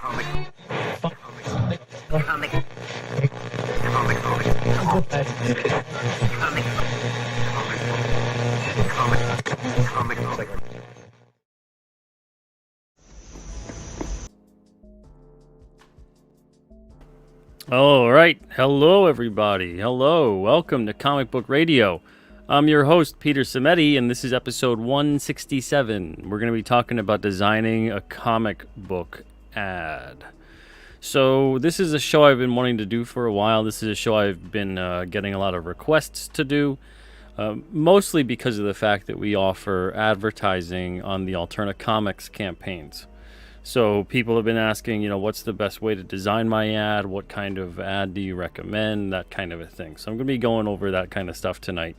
All right. Hello, everybody. Hello. Welcome to Comic Book Radio. I'm your host, Peter Cimetti, and this is episode 167. We're going to be talking about designing a comic book ad. So this is a show I've been wanting to do for a while. This is a show I've been getting a lot of requests to do, mostly because of the fact that we offer advertising on the Alterna Comics campaigns. So people have been asking, what's the best way to design my ad? What kind of ad do you recommend? That kind of a thing. So I'm going to be going over that kind of stuff tonight.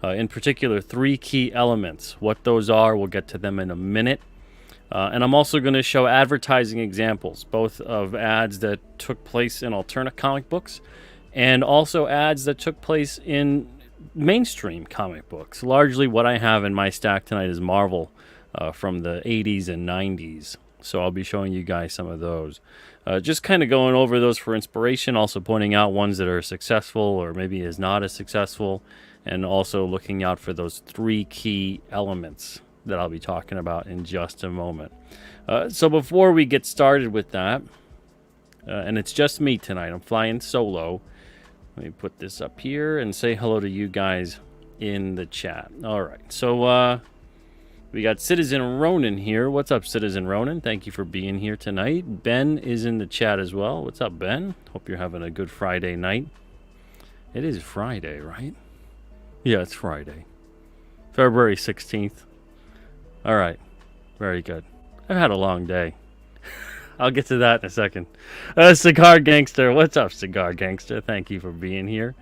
In particular, 3 key elements. What those are, we'll get to them in a minute. And I'm also going to show advertising examples, both of ads that took place in Alterna comic books and also ads that took place in mainstream comic books. Largely what I have in my stack tonight is Marvel from the 80s and 90s. So I'll be showing you guys some of those. Just kind of going over those for inspiration, also pointing out ones that are successful or maybe is not as successful, and also looking out for those 3 key elements that I'll be talking about in just a moment. So before we get started with that, and it's just me tonight, I'm flying solo. Let me put this up here and say hello to you guys in the chat. All right, so we got Citizen Ronan here. What's up, Citizen Ronan? Thank you for being here tonight. Ben is in the chat as well. What's up, Ben? Hope you're having a good Friday night. It is Friday, right? Yeah, it's Friday. February 16th. All right. Very good. I've had a long day. I'll get to that in a second. Cigar Gangster. What's up, Cigar Gangster? Thank you for being here.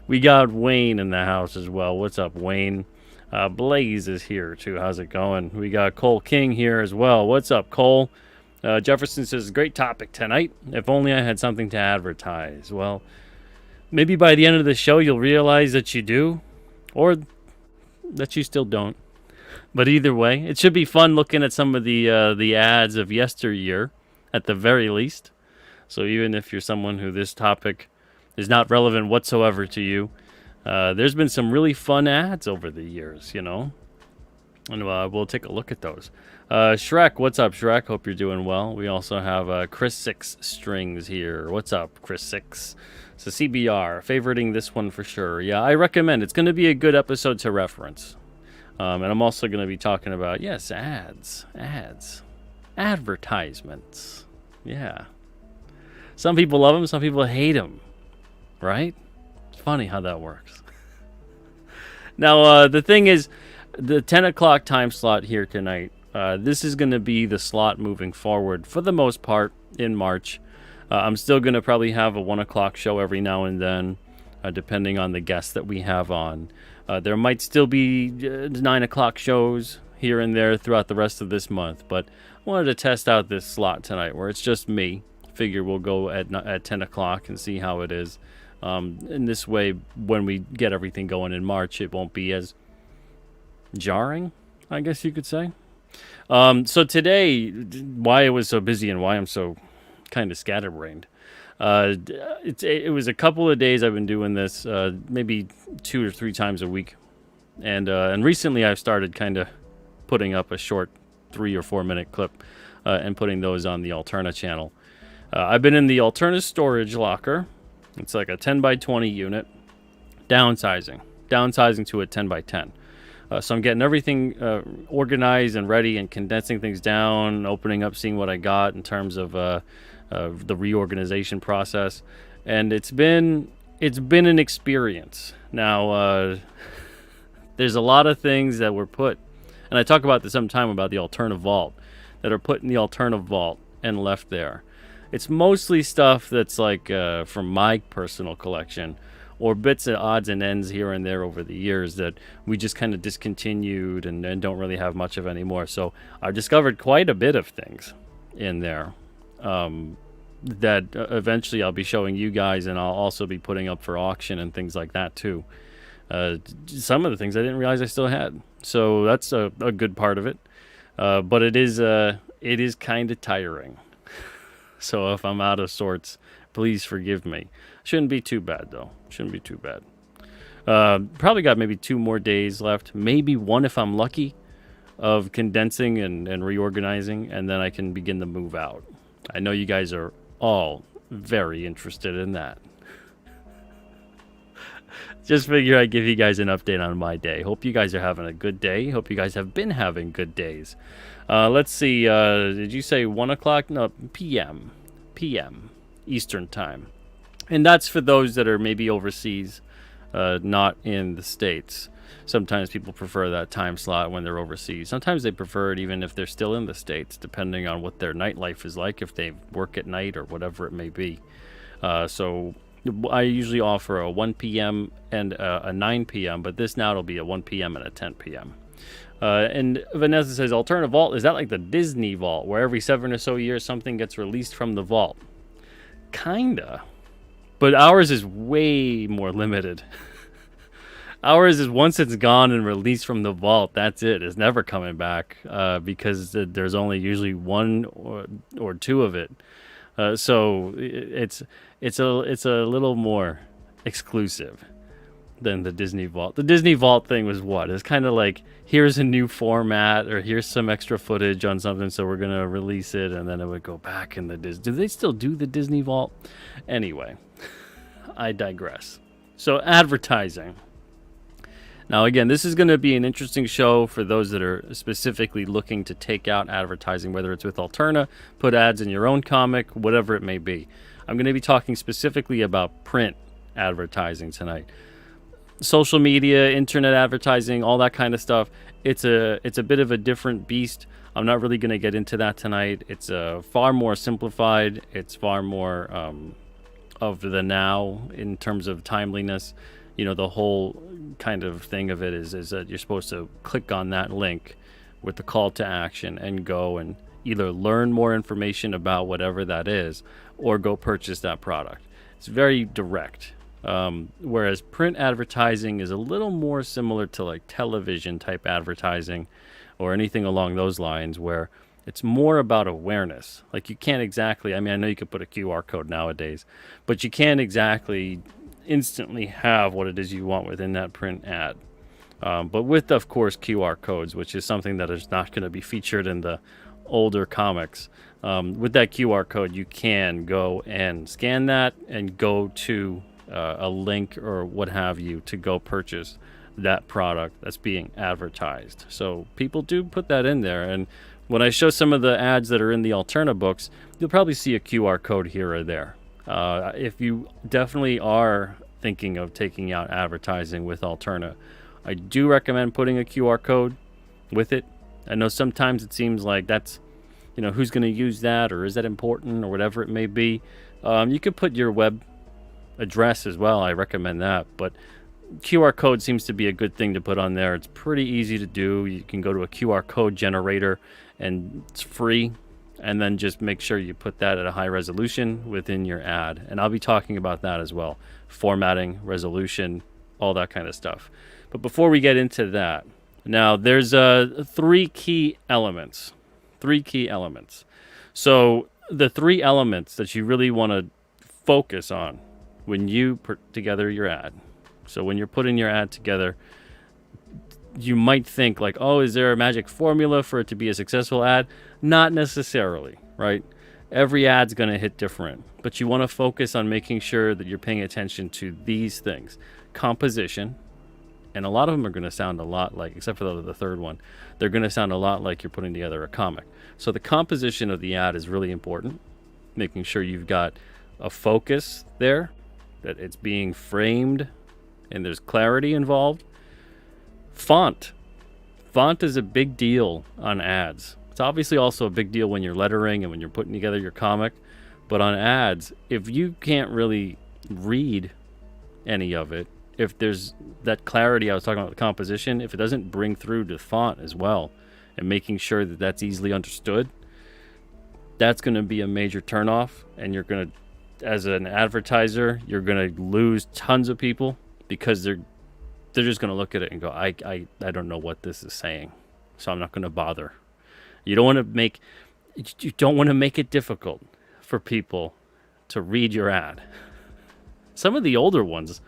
We got Wayne in the house as well. What's up, Wayne? Blaze is here too. How's it going? We got Cole King here as well. What's up, Cole? Jefferson says, great topic tonight. If only I had something to advertise. Well, maybe by the end of the show you'll realize that you do, or that you still don't. But either way, it should be fun looking at some of the ads of yesteryear, at the very least. So even if you're someone who this topic is not relevant whatsoever to you, there's been some really fun ads over the years, and we'll take a look at those. Shrek, what's up, Shrek? Hope you're doing well. We also have Chris 6 Strings here. What's up, Chris 6? So CBR, favoriting this one for sure. Yeah, I recommend. It's going to be a good episode to reference. And I'm also going to be talking about, yes, ads, advertisements. Yeah. Some people love them, some people hate them, right? It's funny how that works. Now, the thing is, the 10 o'clock time slot here tonight, this is going to be the slot moving forward for the most part in March. I'm still going to probably have a 1 o'clock show every now and then, depending on the guests that we have on. There might still be 9 o'clock shows here and there throughout the rest of this month, but I wanted to test out this slot tonight where it's just me. Figure we'll go at 10 o'clock and see how it is. In this way, when we get everything going in March, it won't be as jarring, I guess you could say. So today, why it was so busy and why I'm so kind of scatterbrained. It was a couple of days I've been doing this, maybe 2 or 3 times a week. And recently I've started kind of putting up a short 3 or 4 minute clip and putting those on the Alterna channel. I've been in the Alterna storage locker. It's like a 10 by 20 unit, downsizing to a 10 by 10. So I'm getting everything organized and ready and condensing things down, opening up, seeing what I got in terms of the reorganization process. And it's been an experience. Now, there's a lot of things that were put, and I talk about this sometime about the Alterna Vault, that are put in the Alterna Vault and left there. It's mostly stuff that's like from my personal collection, or bits of odds and ends here and there over the years that we just kind of discontinued and don't really have much of anymore. So I've discovered quite a bit of things in there that eventually I'll be showing you guys, and I'll also be putting up for auction and things like that too. Some of the things I didn't realize I still had. So that's a good part of it. But it is kind of tiring. So if I'm out of sorts, please forgive me. Shouldn't be too bad, though. Shouldn't be too bad. Probably got maybe 2 more days left. Maybe 1 if I'm lucky of condensing and reorganizing, and then I can begin to move out. I know you guys are all very interested in that. Just figure I'd give you guys an update on my day. Hope you guys are having a good day. Hope you guys have been having good days. Let's see. Did you say 1 o'clock? No, p.m. p.m. Eastern time. And that's for those that are maybe overseas, not in the States. Sometimes people prefer that time slot when they're overseas. Sometimes they prefer it even if they're still in the States, depending on what their nightlife is like, if they work at night or whatever it may be. So I usually offer a 1 p.m. and a 9 p.m., but this now it'll be a 1 p.m. and a 10 p.m. And Vanessa says, Alternative Vault, is that like the Disney Vault, where every 7 or so years something gets released from the vault? Kinda. But ours is way more limited. Ours is once it's gone and released from the vault, that's it. It's never coming back because there's only usually 1 or 2 of it. So it's a little more exclusive than the Disney Vault. The Disney Vault thing was what? It's kind of like, here's a new format, or here's some extra footage on something, so we're gonna release it, and then it would go back in the Disney. Do they still do the Disney Vault? Anyway, I digress. So advertising. Now, again, this is going to be an interesting show for those that are specifically looking to take out advertising, whether it's with Alterna, put ads in your own comic, whatever it may be. I'm going to be talking specifically about print advertising tonight. Social media, internet advertising, all that kind of stuff. It's a bit of a different beast. I'm not really going to get into that tonight. It's far more simplified. It's far more of the now in terms of timeliness. You know, the whole kind of thing of it is that you're supposed to click on that link with the call to action and go and either learn more information about whatever that is or go purchase that product. It's very direct. Whereas print advertising is a little more similar to like television type advertising or anything along those lines, where it's more about awareness. Like, you can't exactly, I mean, I know you could put a QR code nowadays, but you can't exactly instantly have what it is you want within that print ad. But with, of course, QR codes, which is something that is not going to be featured in the older comics. With that QR code, you can go and scan that and go to a link or what have you to go purchase that product that's being advertised. So people do put that in there. And when I show some of the ads that are in the Alterna books, you'll probably see a QR code here or there. If you definitely are thinking of taking out advertising with Alterna, I do recommend putting a QR code with it. I know sometimes it seems like that's, you know, who's going to use that, or is that important, or whatever it may be. You could put your web address as well. I recommend that. But QR code seems to be a good thing to put on there. It's pretty easy to do. You can go to a QR code generator, and it's free. And then just make sure you put that at a high resolution within your ad. And I'll be talking about that as well. Formatting, resolution, all that kind of stuff. But before we get into that, now there's 3 key elements. 3 key elements. So the 3 elements that you really want to focus on when you put together your ad. So when you're putting your ad together, you might think like, oh, is there a magic formula for it to be a successful ad? Not necessarily, right? Every ad's going to hit different, but you want to focus on making sure that you're paying attention to these things. Composition, and a lot of them are going to sound a lot like, except for the third one, they're going to sound a lot like you're putting together a comic. So the composition of the ad is really important, making sure you've got a focus there, that it's being framed and there's clarity involved. Font is a big deal on ads. It's obviously also a big deal when you're lettering and when you're putting together your comic. But on ads, if you can't really read any of it, if there's that clarity I was talking about, the composition, if it doesn't bring through to font as well and making sure that that's easily understood, that's going to be a major turnoff. And you're going to, as an advertiser, you're going to lose tons of people because they're just going to look at it and go, I don't know what this is saying, so I'm not going to bother. You don't want to make it difficult. for people to read your ad. Some of the older ones,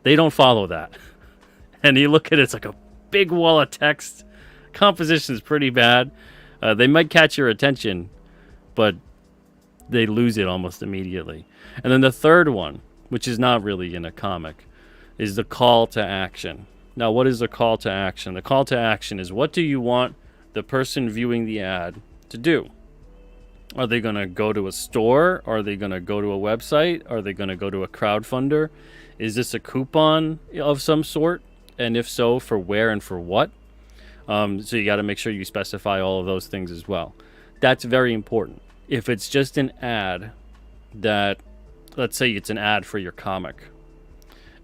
they don't follow that. And you look at it, it's like a big wall of text. Composition is pretty bad. They might catch your attention, but they lose it almost immediately. And then the third one, which is not really in a comic, is the call to action. Now, what is the call to action? The call to action is, what do you want the person viewing the ad to do? Are they going to go to a store? Are they going to go to a website? Are they going to go to a crowdfunder? Is this a coupon of some sort? And if so, for where and for what? So you got to make sure you specify all of those things as well. That's very important. If it's just an ad that, let's say it's an ad for your comic,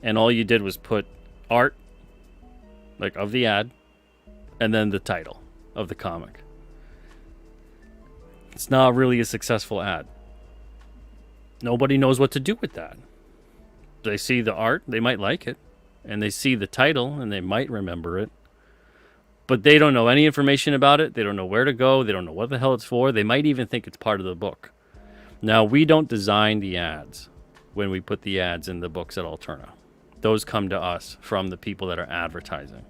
and all you did was put art, like of the ad, and then the title of the comic, it's not really a successful ad. Nobody knows what to do with that. They see the art, they might like it, and they see the title, and they might remember it, but they don't know any information about it. They don't know where to go. They don't know what the hell it's for. They might even think it's part of the book. Now, we don't design the ads when we put the ads in the books at Alterna. Those come to us from the people that are advertising.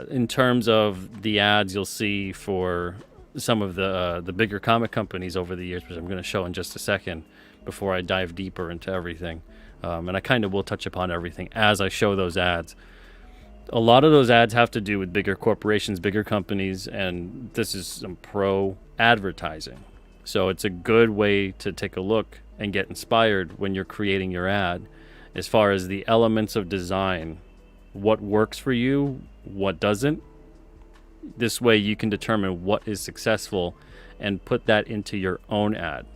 In terms of the ads you'll see for some of the bigger comic companies over the years, which I'm going to show in just a second before I dive deeper into everything. And I kind of will touch upon everything as I show those ads. A lot of those ads have to do with bigger corporations, bigger companies, and this is some pro advertising. So it's a good way to take a look and get inspired when you're creating your ad as far as the elements of design, what works for you, what doesn't. This way you can determine what is successful and put that into your own ad.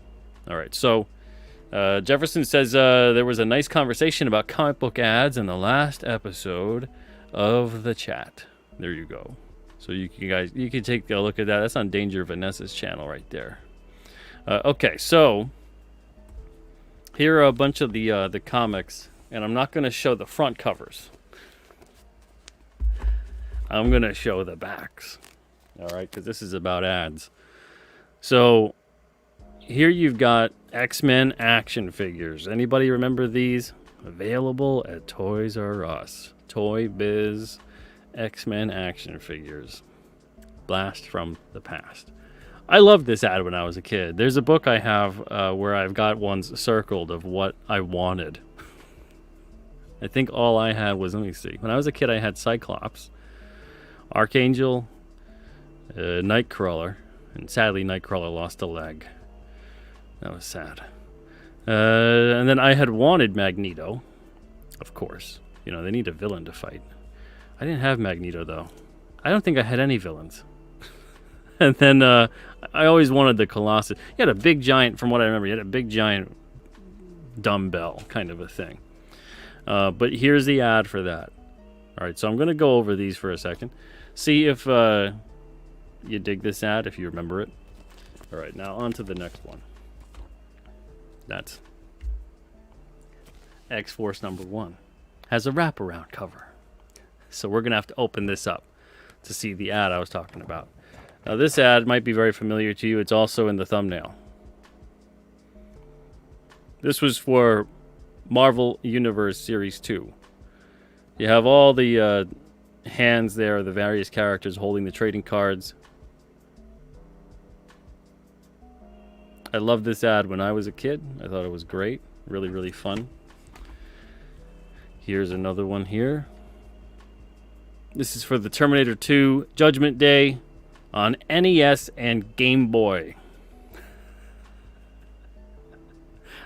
All right, so Jefferson says there was a nice conversation about comic book ads in the last episode of the chat. There you go. So you can take a look at that. That's on Danger Vanessa's channel right there. Okay, so here are a bunch of the comics, and I'm not going to show the front covers. I'm going to show the backs. All right, because this is about ads. So here you've got X-Men action figures. Anybody remember these? Available at Toys R Us. Toy Biz X-Men action figures. Blast from the past. I loved this ad when I was a kid. There's a book I have where I've got ones circled of what I wanted. I think all I had was, let me see. When I was a kid, I had Cyclops, Archangel, Nightcrawler, and sadly Nightcrawler lost a leg. That was sad. And then I had wanted Magneto, of course. You know, they need a villain to fight. I didn't have Magneto, though. I don't think I had any villains. And then I always wanted the Colossus. He had a big giant, from what I remember, he had a big giant dumbbell kind of a thing. But here's the ad for that. All right, so I'm going to go over these for a second. See if you dig this ad, if you remember it. All right, now on to the next one. That's X-Force number 1. Has a wraparound cover. So we're going to have to open this up to see the ad I was talking about. Now this ad might be very familiar to you. It's also in the thumbnail. This was for Marvel Universe Series 2. You have all the hands there, the various characters holding the trading cards. I loved this ad when I was a kid. I thought it was great. Really, really fun. Here's another one here. This is for the Terminator 2 Judgment Day on NES and Game Boy.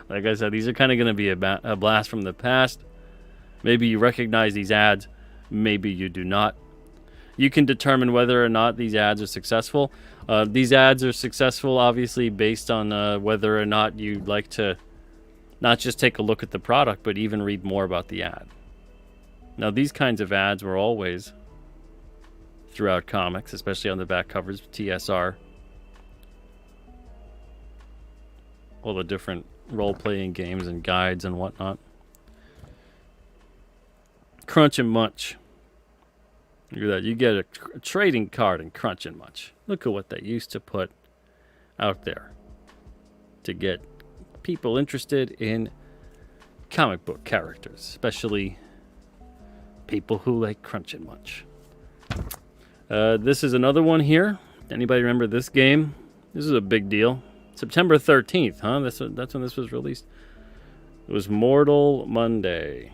Like I said, these are kind of going to be a blast from the past. Maybe you recognize these ads. Maybe you do not. You can determine whether or not these ads are successful. These ads are successful, obviously, based on whether or not you'd like to not just take a look at the product, but even read more about the ad. Now, these kinds of ads were always throughout comics, especially on the back covers, TSR. All the different role-playing games and guides and whatnot. Crunch and Munch. Look at that. You get a trading card in Crunch and Munch. Look at what they used to put out there to get people interested in comic book characters, especially people who like crunching much. This is another one here. Anybody remember this game? This is a big deal. September 13th, huh? That's when this was released. It was Mortal Monday.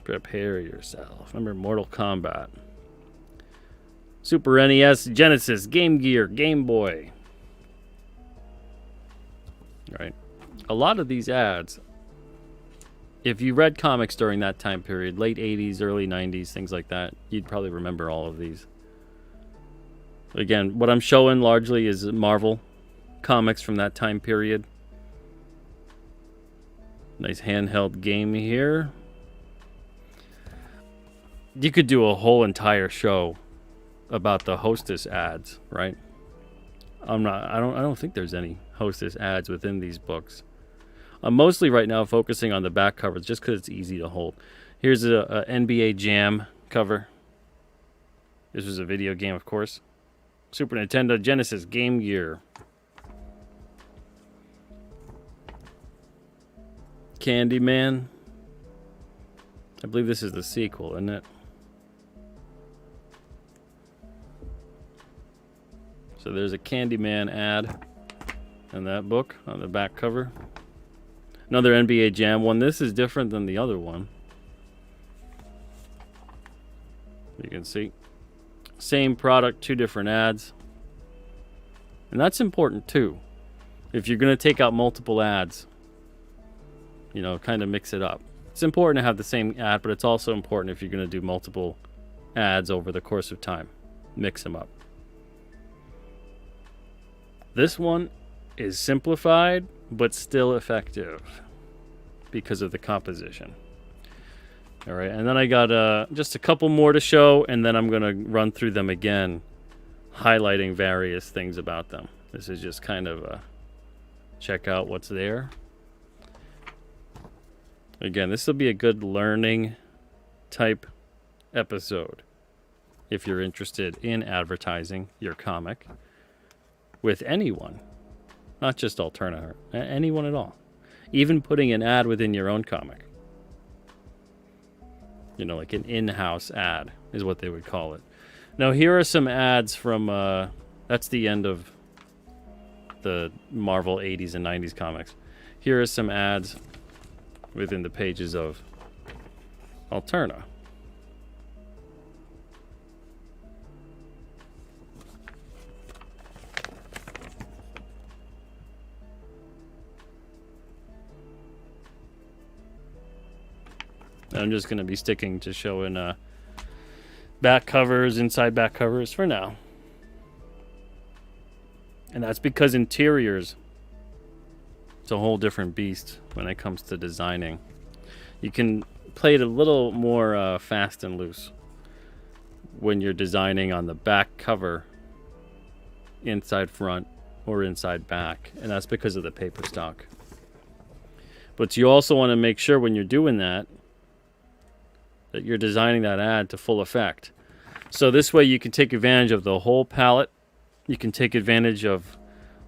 Prepare yourself. Remember Mortal Kombat. Super NES, Genesis, Game Gear, Game Boy. All right. A lot of these ads, if you read comics during that time period, late 80s, early 90s, things like that, you'd probably remember all of these. Again, what I'm showing largely is Marvel comics from that time period. Nice handheld game here. You could do a whole entire show about the Hostess ads, right? I don't think there's any Hostess ads within these books. I'm mostly right now focusing on the back covers just because it's easy to hold. Here's a NBA Jam cover. This was a video game, of course. Super Nintendo, Genesis, Game Gear. Candyman. I believe this is the sequel, isn't it? So there's a Candyman ad in that book on the back cover. Another NBA Jam one. This is different than the other one. You can see. Same product, two different ads. And that's important too. If you're going to take out multiple ads, you know, kind of mix it up. It's important to have the same ad, but it's also important if you're going to do multiple ads over the course of time. Mix them up. This one is simplified, but still effective because of the composition. All right, and then I got just a couple more to show, and then I'm going to run through them again, highlighting various things about them. This is just kind of a check out what's there. Again, this will be a good learning type episode if you're interested in advertising your comic with anyone, not just Alterna, anyone at all. Even putting an ad within your own comic. You know, like an in-house ad is what they would call it. Now, here are some ads from, that's the end of the Marvel 80s and 90s comics. Here are some ads within the pages of Alterna. I'm just going to be sticking to showing back covers, inside back covers for now. And that's because interiors, it's a whole different beast when it comes to designing. You can play it a little more fast and loose when you're designing on the back cover, inside front, or inside back. And that's because of the paper stock. But you also want to make sure when you're doing that you're designing that ad to full effect. So this way you can take advantage of the whole palette. You can take advantage of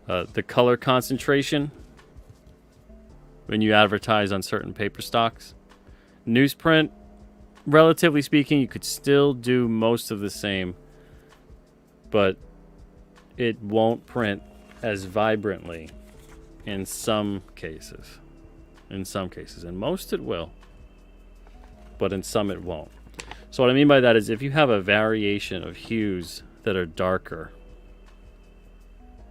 the color concentration when you advertise on certain paper stocks. Newsprint, relatively speaking, you could still do most of the same, but it won't print as vibrantly in some cases. In most it will, but in some it won't. So what I mean by that is if you have a variation of hues that are darker,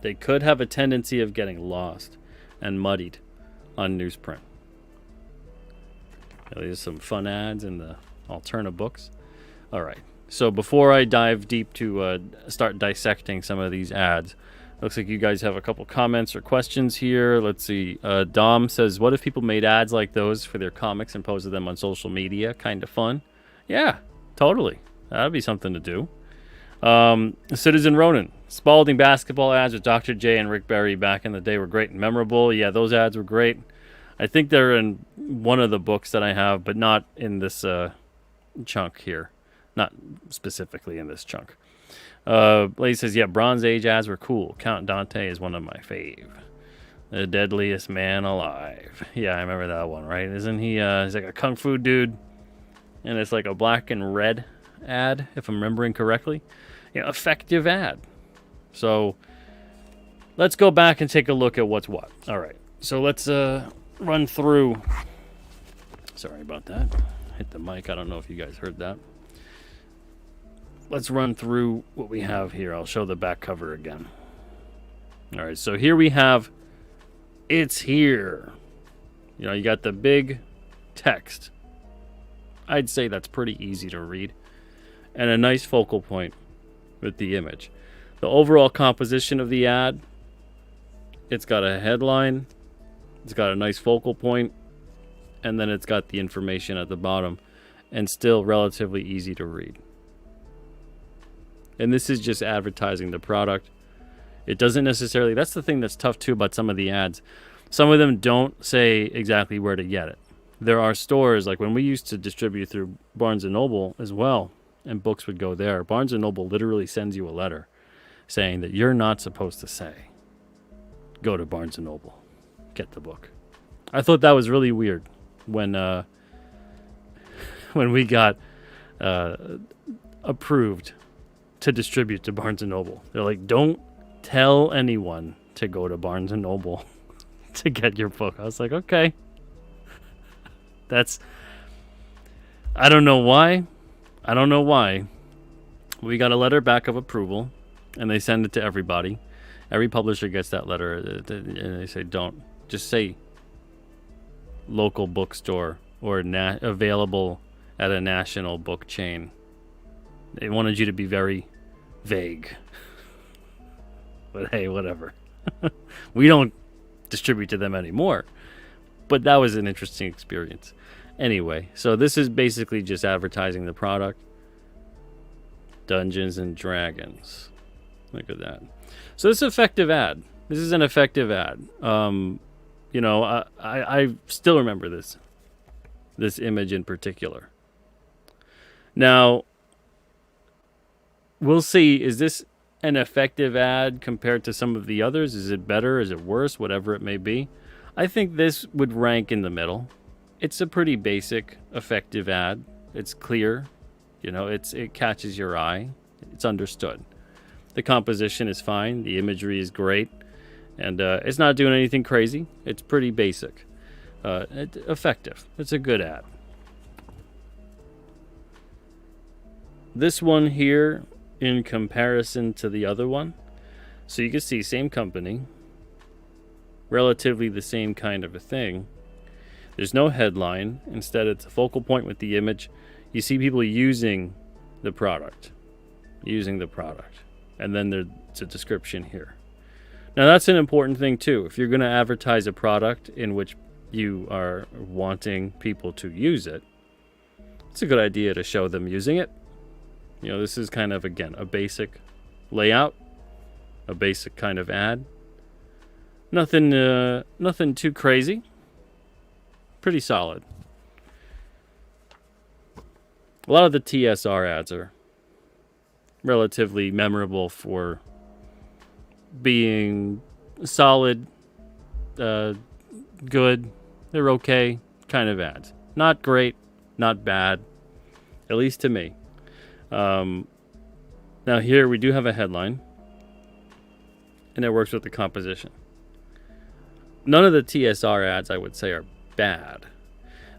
they could have a tendency of getting lost and muddied on newsprint. There's some fun ads in the Alterna books. All right, so before I dive deep to start dissecting some of these ads, looks like you guys have a couple comments or questions here. Let's see. Dom says, what if people made ads like those for their comics and posted them on social media? Kind of fun. Yeah, totally. That'd be something to do. Citizen Ronan. Spalding basketball ads with Dr. J and Rick Barry back in the day were great and memorable. Yeah, those ads were great. I think they're in one of the books that I have, but not in this chunk here. Not specifically in this chunk. Lady says, yeah, Bronze Age ads were cool. Count Dante is one of my fave. The deadliest man alive. Yeah, I remember that one, right? Isn't he, he's like a kung fu dude, and it's like a black and red ad, if I'm remembering correctly. Effective ad. So, let's go back and take a look at what's what. All right, so let's run through. Sorry about that. Hit the mic. I don't know if you guys heard that. Let's run through what we have here. I'll show the back cover again. All right, so here we have It's Here. You got the big text. I'd say that's pretty easy to read. And a nice focal point with the image. The overall composition of the ad, it's got a headline, it's got a nice focal point, and then it's got the information at the bottom, and still relatively easy to read. And this is just advertising the product. It doesn't necessarily, that's the thing that's tough too about some of the ads. Some of them don't say exactly where to get it. There are stores, like when we used to distribute through Barnes & Noble as well, and books would go there. Barnes & Noble literally sends you a letter saying that you're not supposed to say, go to Barnes & Noble, get the book. I thought that was really weird when we got approved to distribute to Barnes & Noble. They're like, don't tell anyone to go to Barnes & Noble to get your book. I was like, okay. I don't know why. We got a letter back of approval, and they send it to everybody. Every publisher gets that letter, and they say, don't. Just say local bookstore or available at a national book chain. They wanted you to be very vague. But hey, whatever. We don't distribute to them anymore. But that was an interesting experience. Anyway, so this is basically just advertising the product. Dungeons and Dragons. Look at that. So this is an effective ad. This is an effective ad. I still remember this image in particular. Now, we'll see, is this an effective ad compared to some of the others? Is it better? Is it worse? Whatever it may be. I think this would rank in the middle. It's a pretty basic, effective ad. It's clear. It catches your eye. It's understood. The composition is fine. The imagery is great. And it's not doing anything crazy. It's pretty basic. Effective. It's a good ad. This one here, in comparison to the other one, so you can see same company, relatively the same kind of a thing. There's no headline. Instead, it's a focal point with the image. You see people using the product. And then there's a description here. Now, that's an important thing, too. If you're going to advertise a product in which you are wanting people to use it, it's a good idea to show them using it. This is kind of, again, a basic layout, a basic kind of ad. Nothing too crazy. Pretty solid. A lot of the TSR ads are relatively memorable for being solid, good, they're okay kind of ads. Not great, not bad, at least to me. Now here we do have a headline, and it works with the composition. None of the TSR ads, I would say, are bad.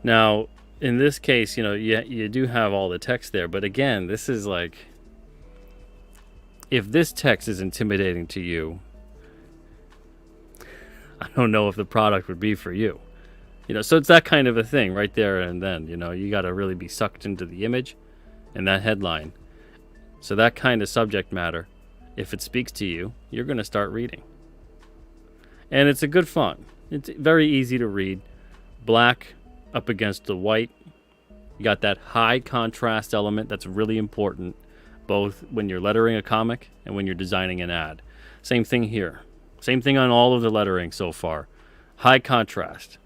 Now, in this case, you do have all the text there, but again, this is like, if this text is intimidating to you, I don't know if the product would be for you. So it's that kind of a thing right there and then. You got to really be sucked into the image and that headline. So that kind of subject matter, if it speaks to you, you're going to start reading. And it's a good font. It's very easy to read. Black up against the white. You got that high contrast element that's really important, both when you're lettering a comic and when you're designing an ad. Same thing here. Same thing on all of the lettering so far. High contrast.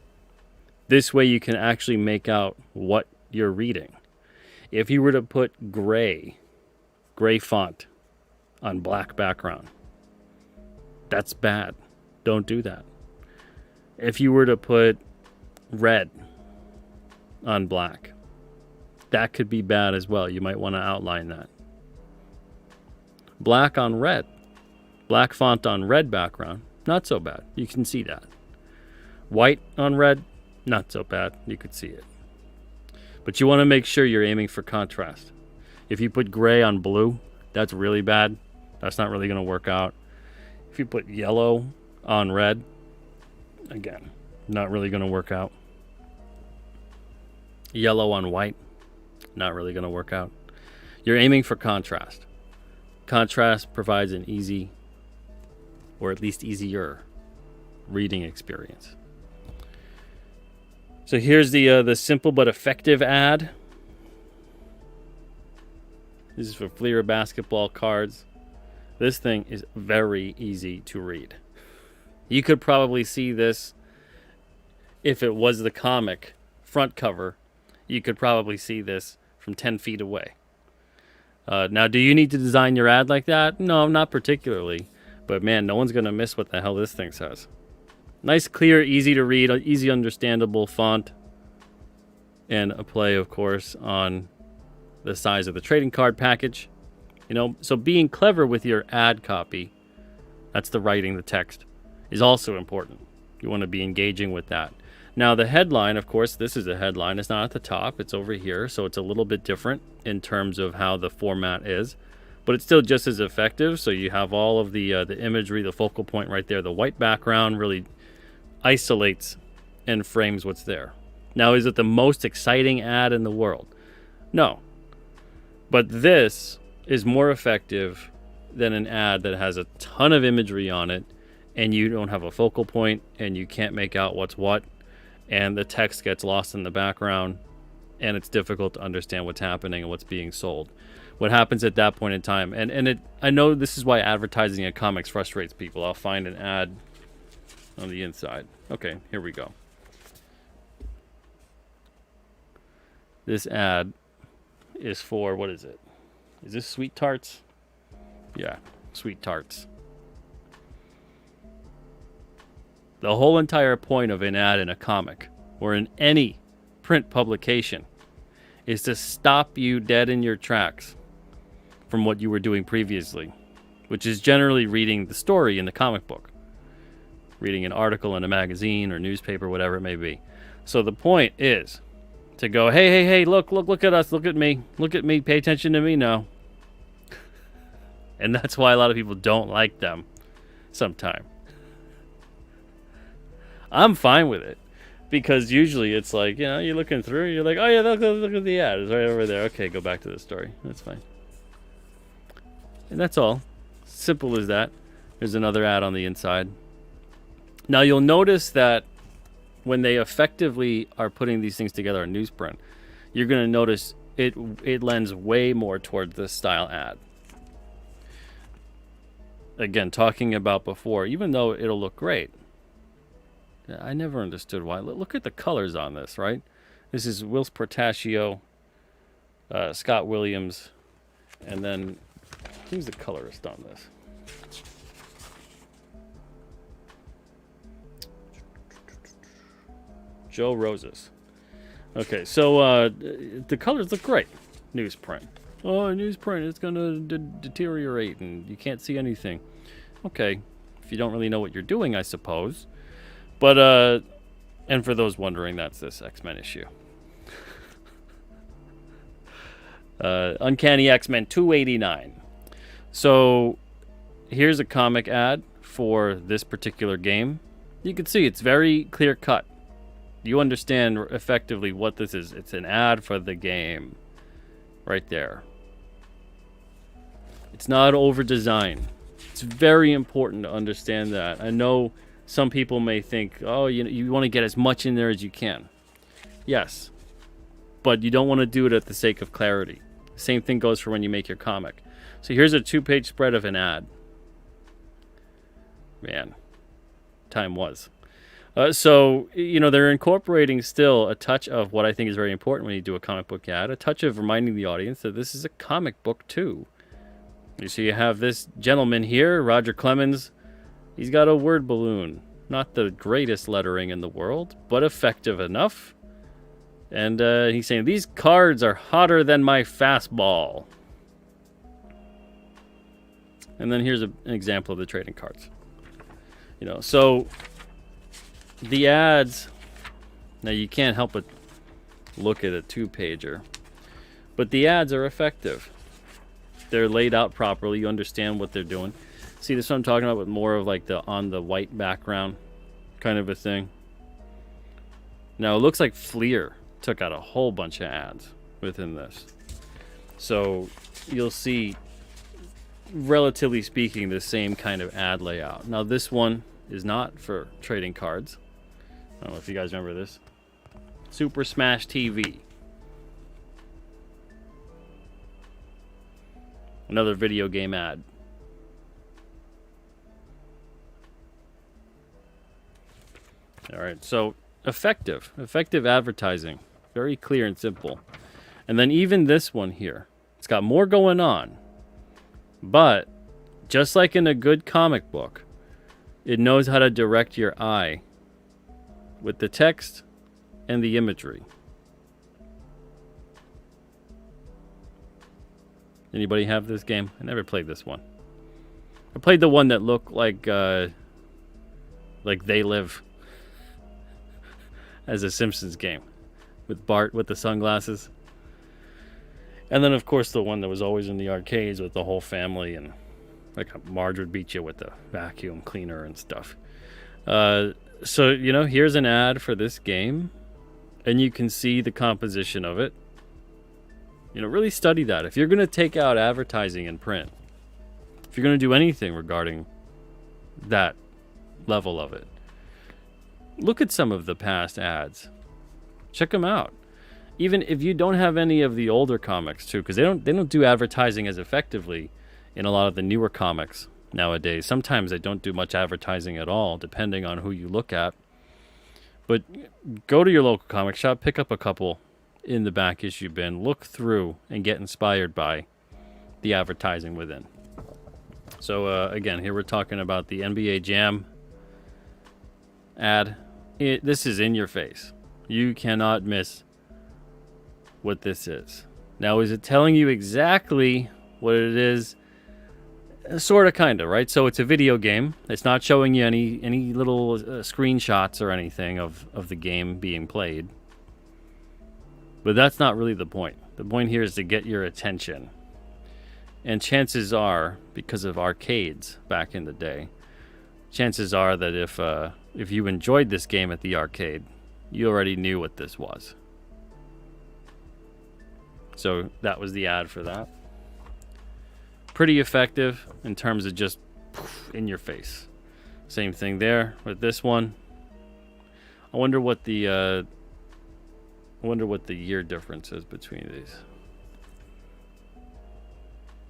This way you can actually make out what you're reading. If you were to put gray font on black background, that's bad. Don't do that. If you were to put red on black, that could be bad as well. You might want to outline that. Black on red. Black font on red background, not so bad. You can see that. White on red, not so bad. You could see it. But you want to make sure you're aiming for contrast. If you put gray on blue, that's really bad. That's not really going to work out. If you put yellow on red, again, not really going to work out. Yellow on white, not really going to work out. You're aiming for contrast. Contrast provides an easy, or at least easier, reading experience. So here's the simple but effective ad. This is for Fleer basketball cards. This thing is very easy to read. You could probably see this if it was the comic front cover. You could probably see this from 10 feet away. Now, do you need to design your ad like that? No, not particularly. But man, no one's going to miss what the hell this thing says. Nice, clear, easy to read, easy understandable font. And a play, of course, on the size of the trading card package. You know, so being clever with your ad copy, that's the writing, the text, is also important. You want to be engaging with that. Now, the headline, of course, this is a headline. It's not at the top. It's over here. So it's a little bit different in terms of how the format is. But it's still just as effective. So you have all of the imagery, the focal point right there. The white background really isolates and frames what's there. Now, is it the most exciting ad in the world? No. But this is more effective than an ad that has a ton of imagery on it and you don't have a focal point and you can't make out what's what and the text gets lost in the background and it's difficult to understand what's happening and what's being sold. What happens at that point in time, I know this is why advertising in comics frustrates people. I'll find an ad on the inside. Okay, here we go. This ad is for, what is it? Is this Sweet Tarts? Yeah, Sweet Tarts. The whole entire point of an ad in a comic or in any print publication is to stop you dead in your tracks from what you were doing previously, which is generally reading the story in the comic book, reading an article in a magazine or newspaper, whatever it may be. So the point is to go, hey, look at us, look at me, pay attention to me now. And that's why a lot of people don't like them sometimes. I'm fine with it because usually it's like, you know, you're looking through, you're like, oh yeah, look at the ad, it's right over there. Okay, go back to the story. That's fine. And that's all. Simple as that. There's another ad on the inside. Now you'll notice that when they effectively are putting these things together in newsprint, you're going to notice it lends way more towards this style ad. Again, talking about before, even though it'll look great, I never understood why. Look at the colors on this, right? This is Whilce Portacio, Scott Williams, and then who's the colorist on this? Joe Rosas. Okay, so the colors look great. Newsprint. Oh, newsprint, it's going to deteriorate and you can't see anything. Okay, if you don't really know what you're doing, I suppose. But, and for those wondering, that's this X-Men issue. Uncanny X-Men 289. So, here's a comic ad for this particular game. You can see it's very clear cut. You understand effectively what this is. It's an ad for the game. Right there. It's not over-designed. It's very important to understand that. I know some people may think, oh, you want to get as much in there as you can. Yes. But you don't want to do it at the sake of clarity. Same thing goes for when you make your comic. So here's a 2-page spread of an ad. Man. Time was. So, they're incorporating still a touch of what I think is very important when you do a comic book ad, a touch of reminding the audience that this is a comic book too. So you have this gentleman here, Roger Clemens. He's got a word balloon. Not the greatest lettering in the world, but effective enough. And he's saying, these cards are hotter than my fastball. And then here's an example of the trading cards. So the ads, now you can't help but look at a 2-pager, but the ads are effective. They're laid out properly. You understand what they're doing. See, this is what I'm talking about with more of like on the white background kind of a thing. Now it looks like Fleer took out a whole bunch of ads within this. So you'll see, relatively speaking, the same kind of ad layout. Now this one is not for trading cards. I don't know if you guys remember this. Super Smash TV. Another video game ad. All right, so effective advertising. Very clear and simple. And then even this one here. It's got more going on. But just like in a good comic book, it knows how to direct your eye with the text and the imagery. Anybody have this game? I never played this one. I played the one that looked like They Live as a Simpsons game with Bart with the sunglasses. And then, of course, the one that was always in the arcades with the whole family, and like Marge would beat you with the vacuum cleaner and stuff. So, here's an ad for this game, and you can see the composition of it. Really study that. If you're going to take out advertising in print, if you're going to do anything regarding that level of it, look at some of the past ads. Check them out. Even if you don't have any of the older comics too, because they don't do advertising as effectively in a lot of the newer comics nowadays. Sometimes they don't do much advertising at all, depending on who you look at. But go to your local comic shop, pick up a couple in the back issue bin, look through and get inspired by the advertising within. So again, here we're talking about the NBA Jam ad. This is in your face. You cannot miss what this is. Now, is it telling you exactly what it is? Sort of, kind of, right? So it's a video game. It's not showing you any little screenshots or anything of the game being played. But that's not really the point. The point here is to get your attention. And chances are, because of arcades back in the day, chances are that if you enjoyed this game at the arcade, you already knew what this was. So that was the ad for that. Pretty effective in terms of just in your face. Same thing there with this one. I wonder what the year difference is between these.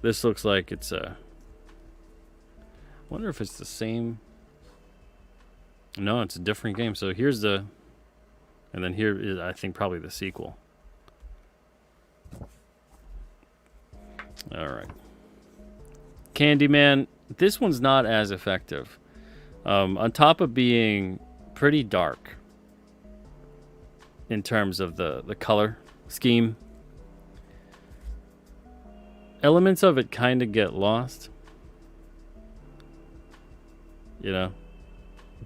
This looks like it's I wonder if it's the same. No, it's a different game. So here's and then here is, I think, probably the sequel. All right. Candyman, this one's not as effective. On top of being pretty dark in terms of the color scheme, elements of it kind of get lost.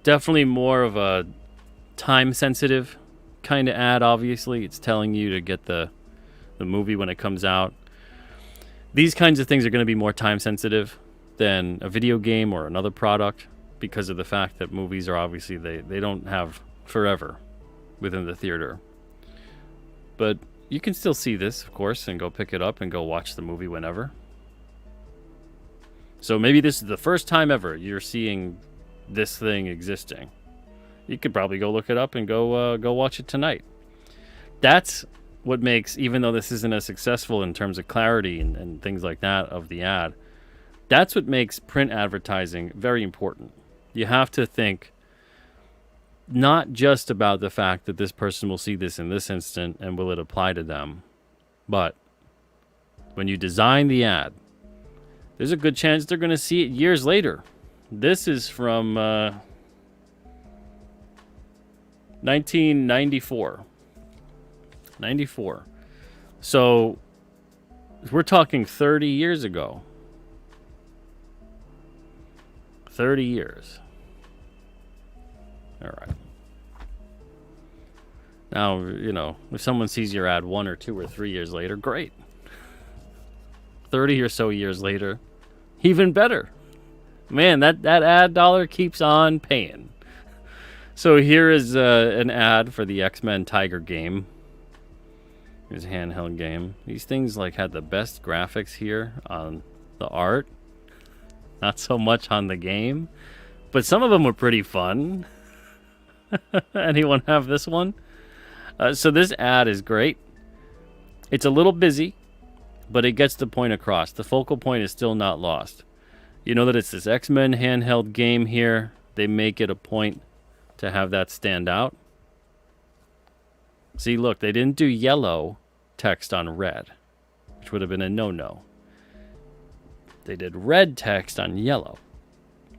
Definitely more of a time-sensitive kind of ad, obviously. It's telling you to get the movie when it comes out. These kinds of things are going to be more time-sensitive than a video game or another product because of the fact that movies are obviously, they don't have forever within the theater. But you can still see this, of course, and go pick it up and go watch the movie whenever. So maybe this is the first time ever you're seeing this thing existing. You could probably go look it up and go watch it tonight. That's what makes, even though this isn't as successful in terms of clarity and things like that of the ad, that's what makes print advertising very important. You have to think, not just about the fact that this person will see this in this instant and will it apply to them, but when you design the ad, there's a good chance they're going to see it years later. This is from 1994. 94. So we're talking 30 years ago. 30 years. All right. Now, if someone sees your ad 1 or 2 or 3 years later, great. 30 or so years later, even better. Man, that ad dollar keeps on paying. So here is an ad for the X-Men Tiger game. Here's a handheld game. These things had the best graphics here on the art. Not so much on the game. But some of them were pretty fun. Anyone have this one? So this ad is great. It's a little busy, but it gets the point across. The focal point is still not lost. You know that it's this X-Men handheld game here. They make it a point to have that stand out. See, look, they didn't do yellow text on red, which would have been a no-no. They did red text on yellow,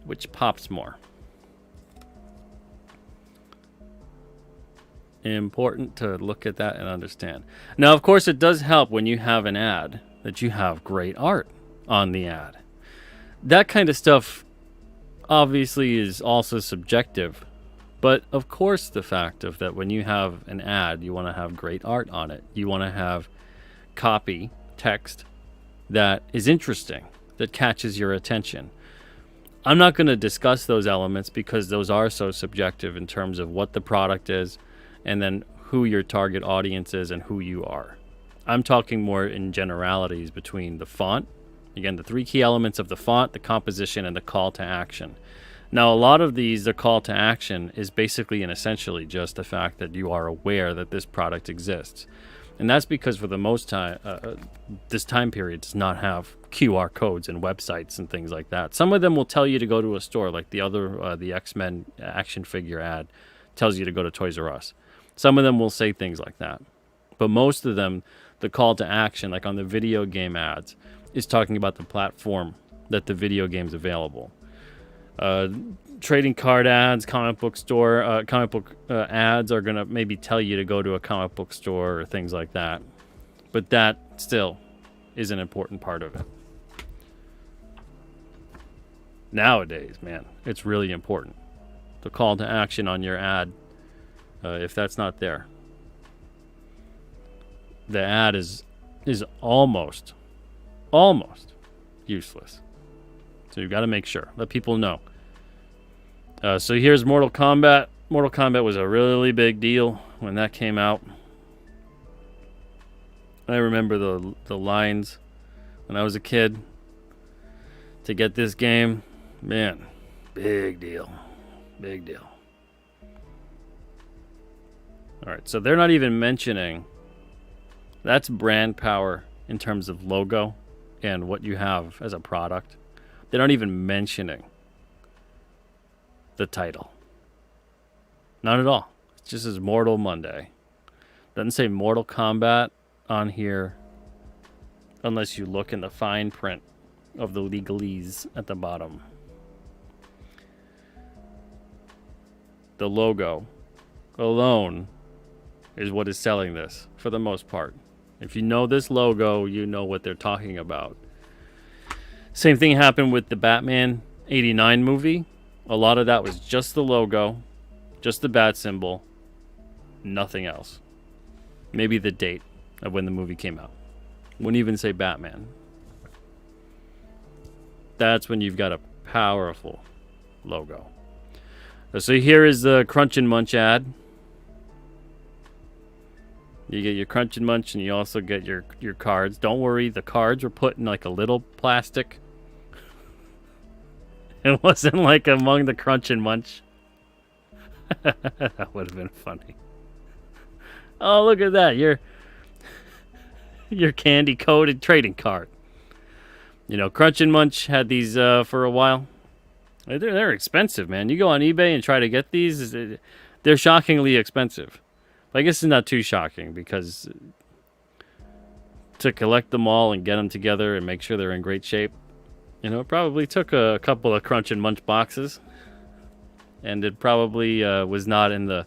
which pops more. Important to look at that and understand. Now, of course, it does help when you have an ad that you have great art on the ad. That kind of stuff obviously is also subjective. But, of course, the fact of that when you have an ad, you want to have great art on it. You want to have copy, text, that is interesting, that catches your attention. I'm not going to discuss those elements because those are so subjective in terms of what the product is and then who your target audience is and who you are. I'm talking more in generalities between the font, again, the 3 key elements of the font, the composition, and the call to action. Now, a lot of these, the call to action is basically and essentially just the fact that you are aware that this product exists. And that's because for the most time, this time period does not have QR codes and websites and things like that. Some of them will tell you to go to a store, like the X-Men action figure ad tells you to go to Toys R Us. Some of them will say things like that. But most of them, the call to action, like on the video game ads, is talking about the platform that the video game's available. Trading card ads, comic book ads are going to maybe tell you to go to a comic book store or things like that. But that still is an important part of it. Nowadays, man, it's really important. The call to action on your ad, if that's not there, the ad is almost useless. So you've got to make sure. Let people know. So here's Mortal Kombat. Mortal Kombat was a really big deal when that came out. I remember the lines when I was a kid to get this game. Man, big deal. Big deal. All right, so they're not even mentioning. That's brand power in terms of logo and what you have as a product. They're not even mentioning the title. Not at all. It just says Mortal Monday. Doesn't say Mortal Kombat on here unless you look in the fine print of the legalese at the bottom. The logo alone is what is selling this for the most part. If you know this logo, you know what they're talking about. Same thing happened with the Batman 89 movie. A lot of that was just the logo, just the bat symbol, nothing else. Maybe the date of when the movie came out. Wouldn't even say Batman. That's when you've got a powerful logo. So here is the Crunch and Munch ad. You get your Crunch and Munch and you also get your cards. Don't worry, the cards were put in like a little plastic. It wasn't like among the Crunch and Munch. That would have been funny. Oh, look at that. Your candy coated trading card. You know, Crunch and Munch had these for a while. They're expensive, man. You go on eBay and try to get these. They're shockingly expensive. But I guess it's not too shocking because to collect them all and get them together and make sure they're in great shape, it probably took a couple of Crunch and Munch boxes. And it probably was not in the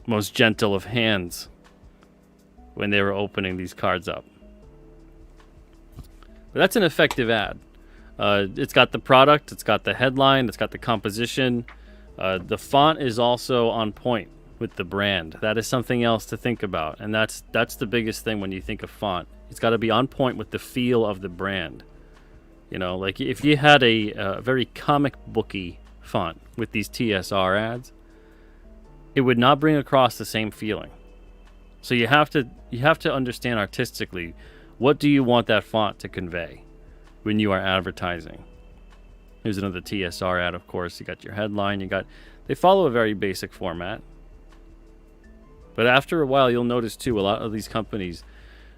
most gentle of hands when they were opening these cards up. But that's an effective ad. It's got the product, it's got the headline, it's got the composition. The font is also on point with the brand. That is something else to think about. And that's the biggest thing when you think of font. It's got to be on point with the feel of the brand. Like if you had a very comic booky font with these TSR ads, it would not bring across the same feeling. So you have to understand artistically, what do you want that font to convey when you are advertising? Here's another TSR ad, of course. You got your headline, they follow a very basic format. But after a while, you'll notice too, a lot of these companies,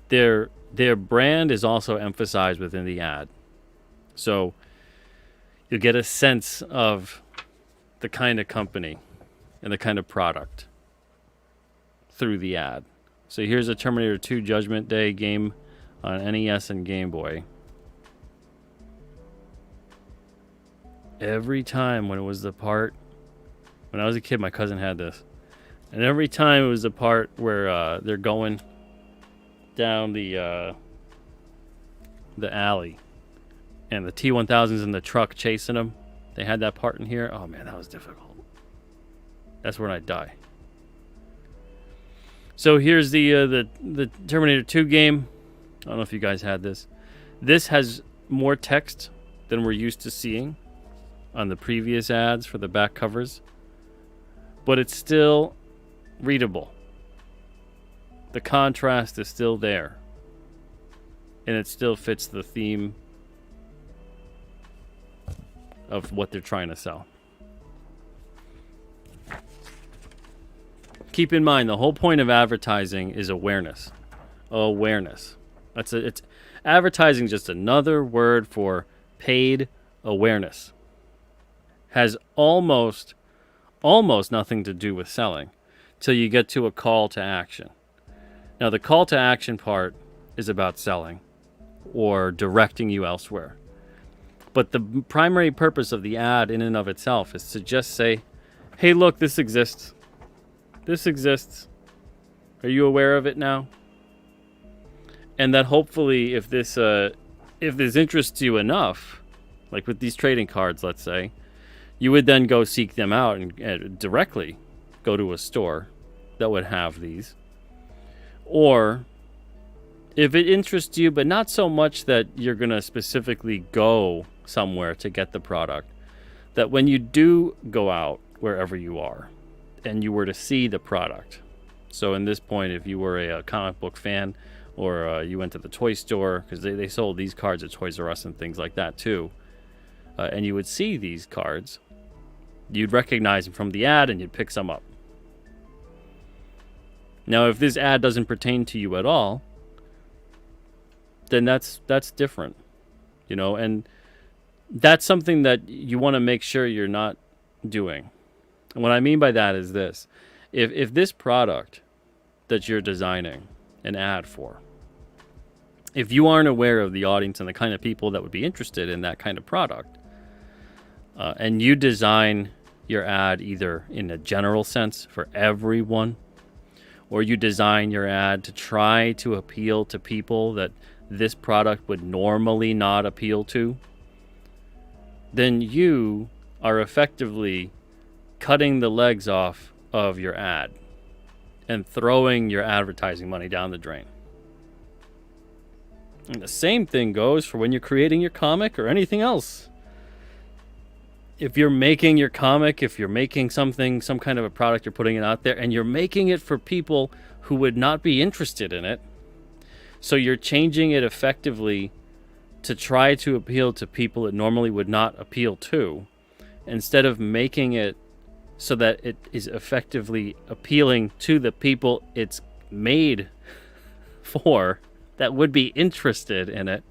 their brand is also emphasized within the ad. So you'll get a sense of the kind of company and the kind of product through the ad. So here's a Terminator 2 Judgment Day game on NES and Game Boy. Every time when I was a kid, my cousin had this. And every time it was the part where they're going down the alley. And the T-1000's in the truck chasing them. They had that part in here. Oh, man, that was difficult. That's when I'd die. So here's the Terminator 2 game. I don't know if you guys had this. This has more text than we're used to seeing on the previous ads for the back covers. But it's still readable. The contrast is still there. And it still fits the theme of what they're trying to sell. Keep in mind, the whole point of advertising is awareness. Awareness. It's advertising, just another word for paid awareness. Has almost nothing to do with selling till you get to a call to action. Now, the call to action part is about selling or directing you elsewhere. But the primary purpose of the ad in and of itself is to just say, hey, look, this exists. This exists. Are you aware of it now? And that hopefully if this interests you enough, like with these trading cards, let's say, you would then go seek them out and directly go to a store that would have these. Or if it interests you, but not so much that you're going to specifically go somewhere to get the product, that when you do go out wherever you are and you were to see the product, so in this point, if you were a comic book fan or you went to the toy store, because they sold these cards at Toys R Us and things like that too, and you would see these cards, you'd recognize them from the ad and you'd pick some up. Now, if this ad doesn't pertain to you at all, then that's different, and that's something that you want to make sure you're not doing. And what I mean by that is this. If this product that you're designing an ad for, if you aren't aware of the audience and the kind of people that would be interested in that kind of product, and you design your ad either in a general sense for everyone, or you design your ad to try to appeal to people that this product would normally not appeal to, then you are effectively cutting the legs off of your ad and throwing your advertising money down the drain. And the same thing goes for when you're creating your comic or anything else. If you're making your comic, if you're making something, some kind of a product, you're putting it out there, and you're making it for people who would not be interested in it, so you're changing it effectively to try to appeal to people it normally would not appeal to, instead of making it so that it is effectively appealing to the people it's made for that would be interested in it.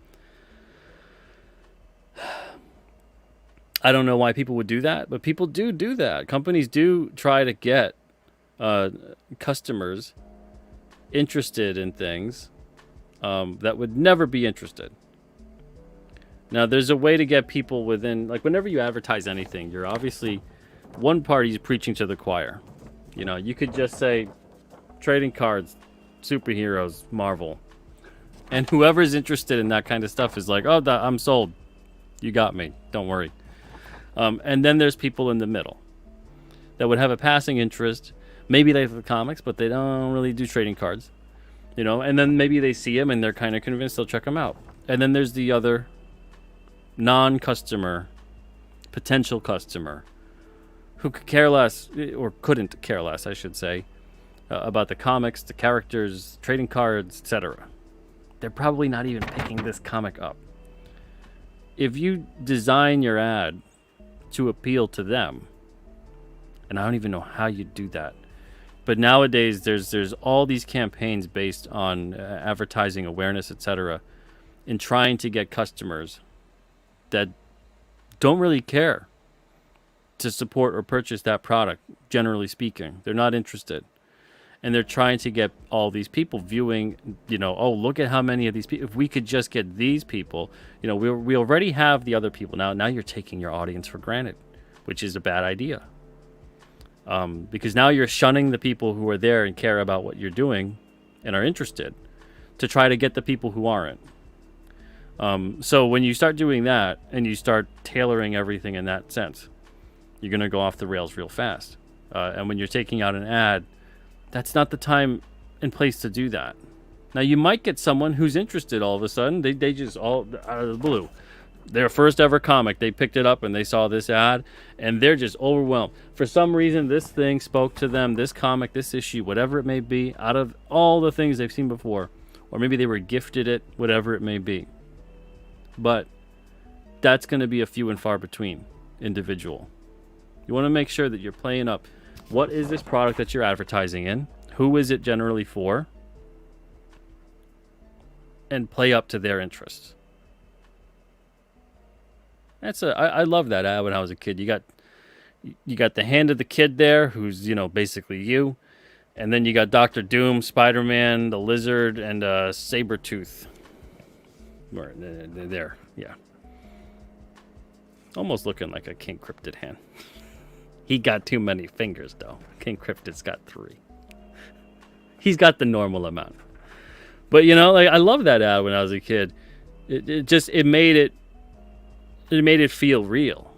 I don't know why people would do that, but people do that. Companies do try to get customers interested in things that would never be interested. Now, there's a way to get people within, like whenever you advertise anything, you're obviously, one party's preaching to the choir. You know, you could just say trading cards, superheroes, Marvel. And whoever's interested in that kind of stuff is like, oh, I'm sold. You got me. Don't worry. And then there's people in the middle that would have a passing interest. Maybe they have the comics, but they don't really do trading cards. You know, and then maybe they see them and they're kind of convinced they'll check them out. And then there's the other non-customer, potential customer, who could care less, or couldn't care less, I should say, about the comics, the characters, trading cards, etc. They're probably not even picking this comic up. If you design your ad to appeal to them, and I don't even know how you do that, but nowadays there's all these campaigns based on advertising awareness, etc., in trying to get customers that don't really care to support or purchase that product, generally speaking. They're not interested. And they're trying to get all these people viewing, you know, oh, look at how many of these people, if we could just get these people, you know, we already have the other people. Now you're taking your audience for granted, which is a bad idea. Because now you're shunning the people who are there and care about what you're doing and are interested to try to get the people who aren't. So when you start doing that and you start tailoring everything in that sense, you're going to go off the rails real fast. And when you're taking out an ad, that's not the time and place to do that. Now, you might get someone who's interested all of a sudden. They just all out of the blue. Their first ever comic, they picked it up and they saw this ad and they're just overwhelmed. For some reason, this thing spoke to them, this comic, this issue, whatever it may be, out of all the things they've seen before. Or maybe they were gifted it, whatever it may be. But that's going to be a few and far between individual. You want to make sure that you're playing up. What is this product that you're advertising in? Who is it generally for? And play up to their interests. I love that ad when I was a kid. You got the hand of the kid there, who's, you know, basically you. And then you got Dr. Doom, Spider-Man, the Lizard, and Sabretooth. There, yeah. Almost looking like a King Cryptid hand. He got too many fingers, though. King Cryptid's got 3. He's got the normal amount. But, you know, like, I love that ad when I was a kid. It made it feel real.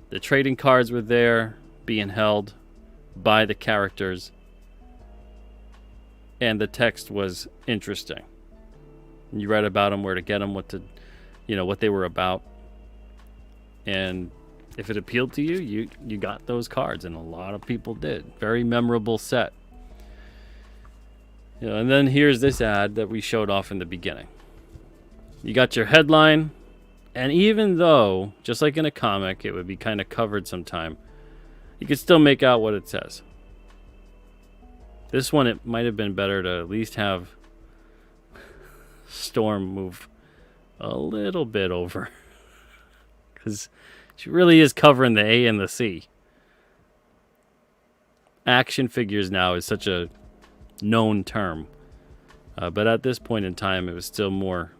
The trading cards were there, being held by the characters, and the text was interesting. You read about them, where to get them, what they were about, and if it appealed to you, you got those cards, and a lot of people did. Very memorable set. You know, and then here's this ad that we showed off in the beginning. You got your headline, and even though, just like in a comic, it would be kind of covered sometime, you could still make out what it says. This one, it might have been better to at least have Storm move a little bit over, because she really is covering the A and the C. Action figures now is such a known term, but at this point in time, it was still more.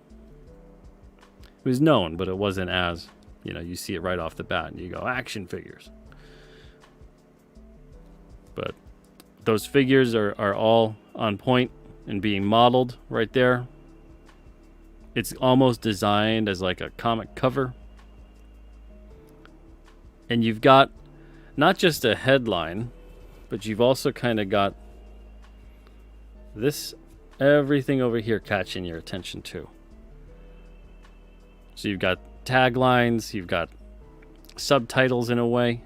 It was known, but it wasn't as, you know, you see it right off the bat and you go, action figures. But those figures are all on point and being modeled right there. It's almost designed as like a comic cover. And you've got not just a headline, but you've also kind of got everything over here catching your attention too. So you've got taglines, you've got subtitles in a way.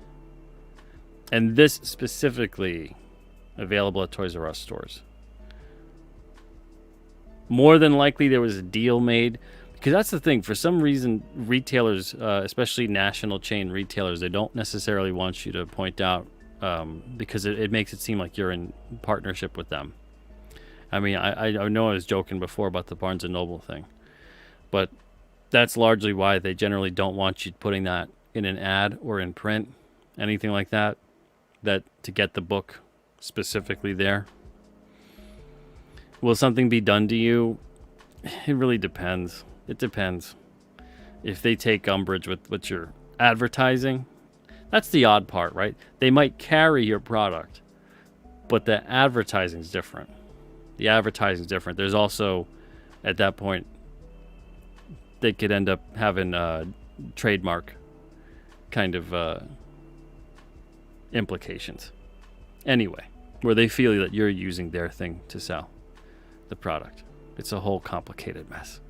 And this specifically available at Toys R Us stores. More than likely there was a deal made, because that's the thing. For some reason, retailers, especially national chain retailers, they don't necessarily want you to point out because it makes it seem like you're in partnership with them. I mean, I know I was joking before about the Barnes & Noble thing, but that's largely why they generally don't want you putting that in an ad or in print, anything like that, that to get the book specifically there. Will something be done to you? It really depends. It depends. If they take umbrage with what you're advertising, that's the odd part, right? They might carry your product, but the advertising's different. The advertising's different. There's also, at that point, they could end up having a trademark kind of implications. Anyway, where they feel that you're using their thing to sell the product. It's a whole complicated mess.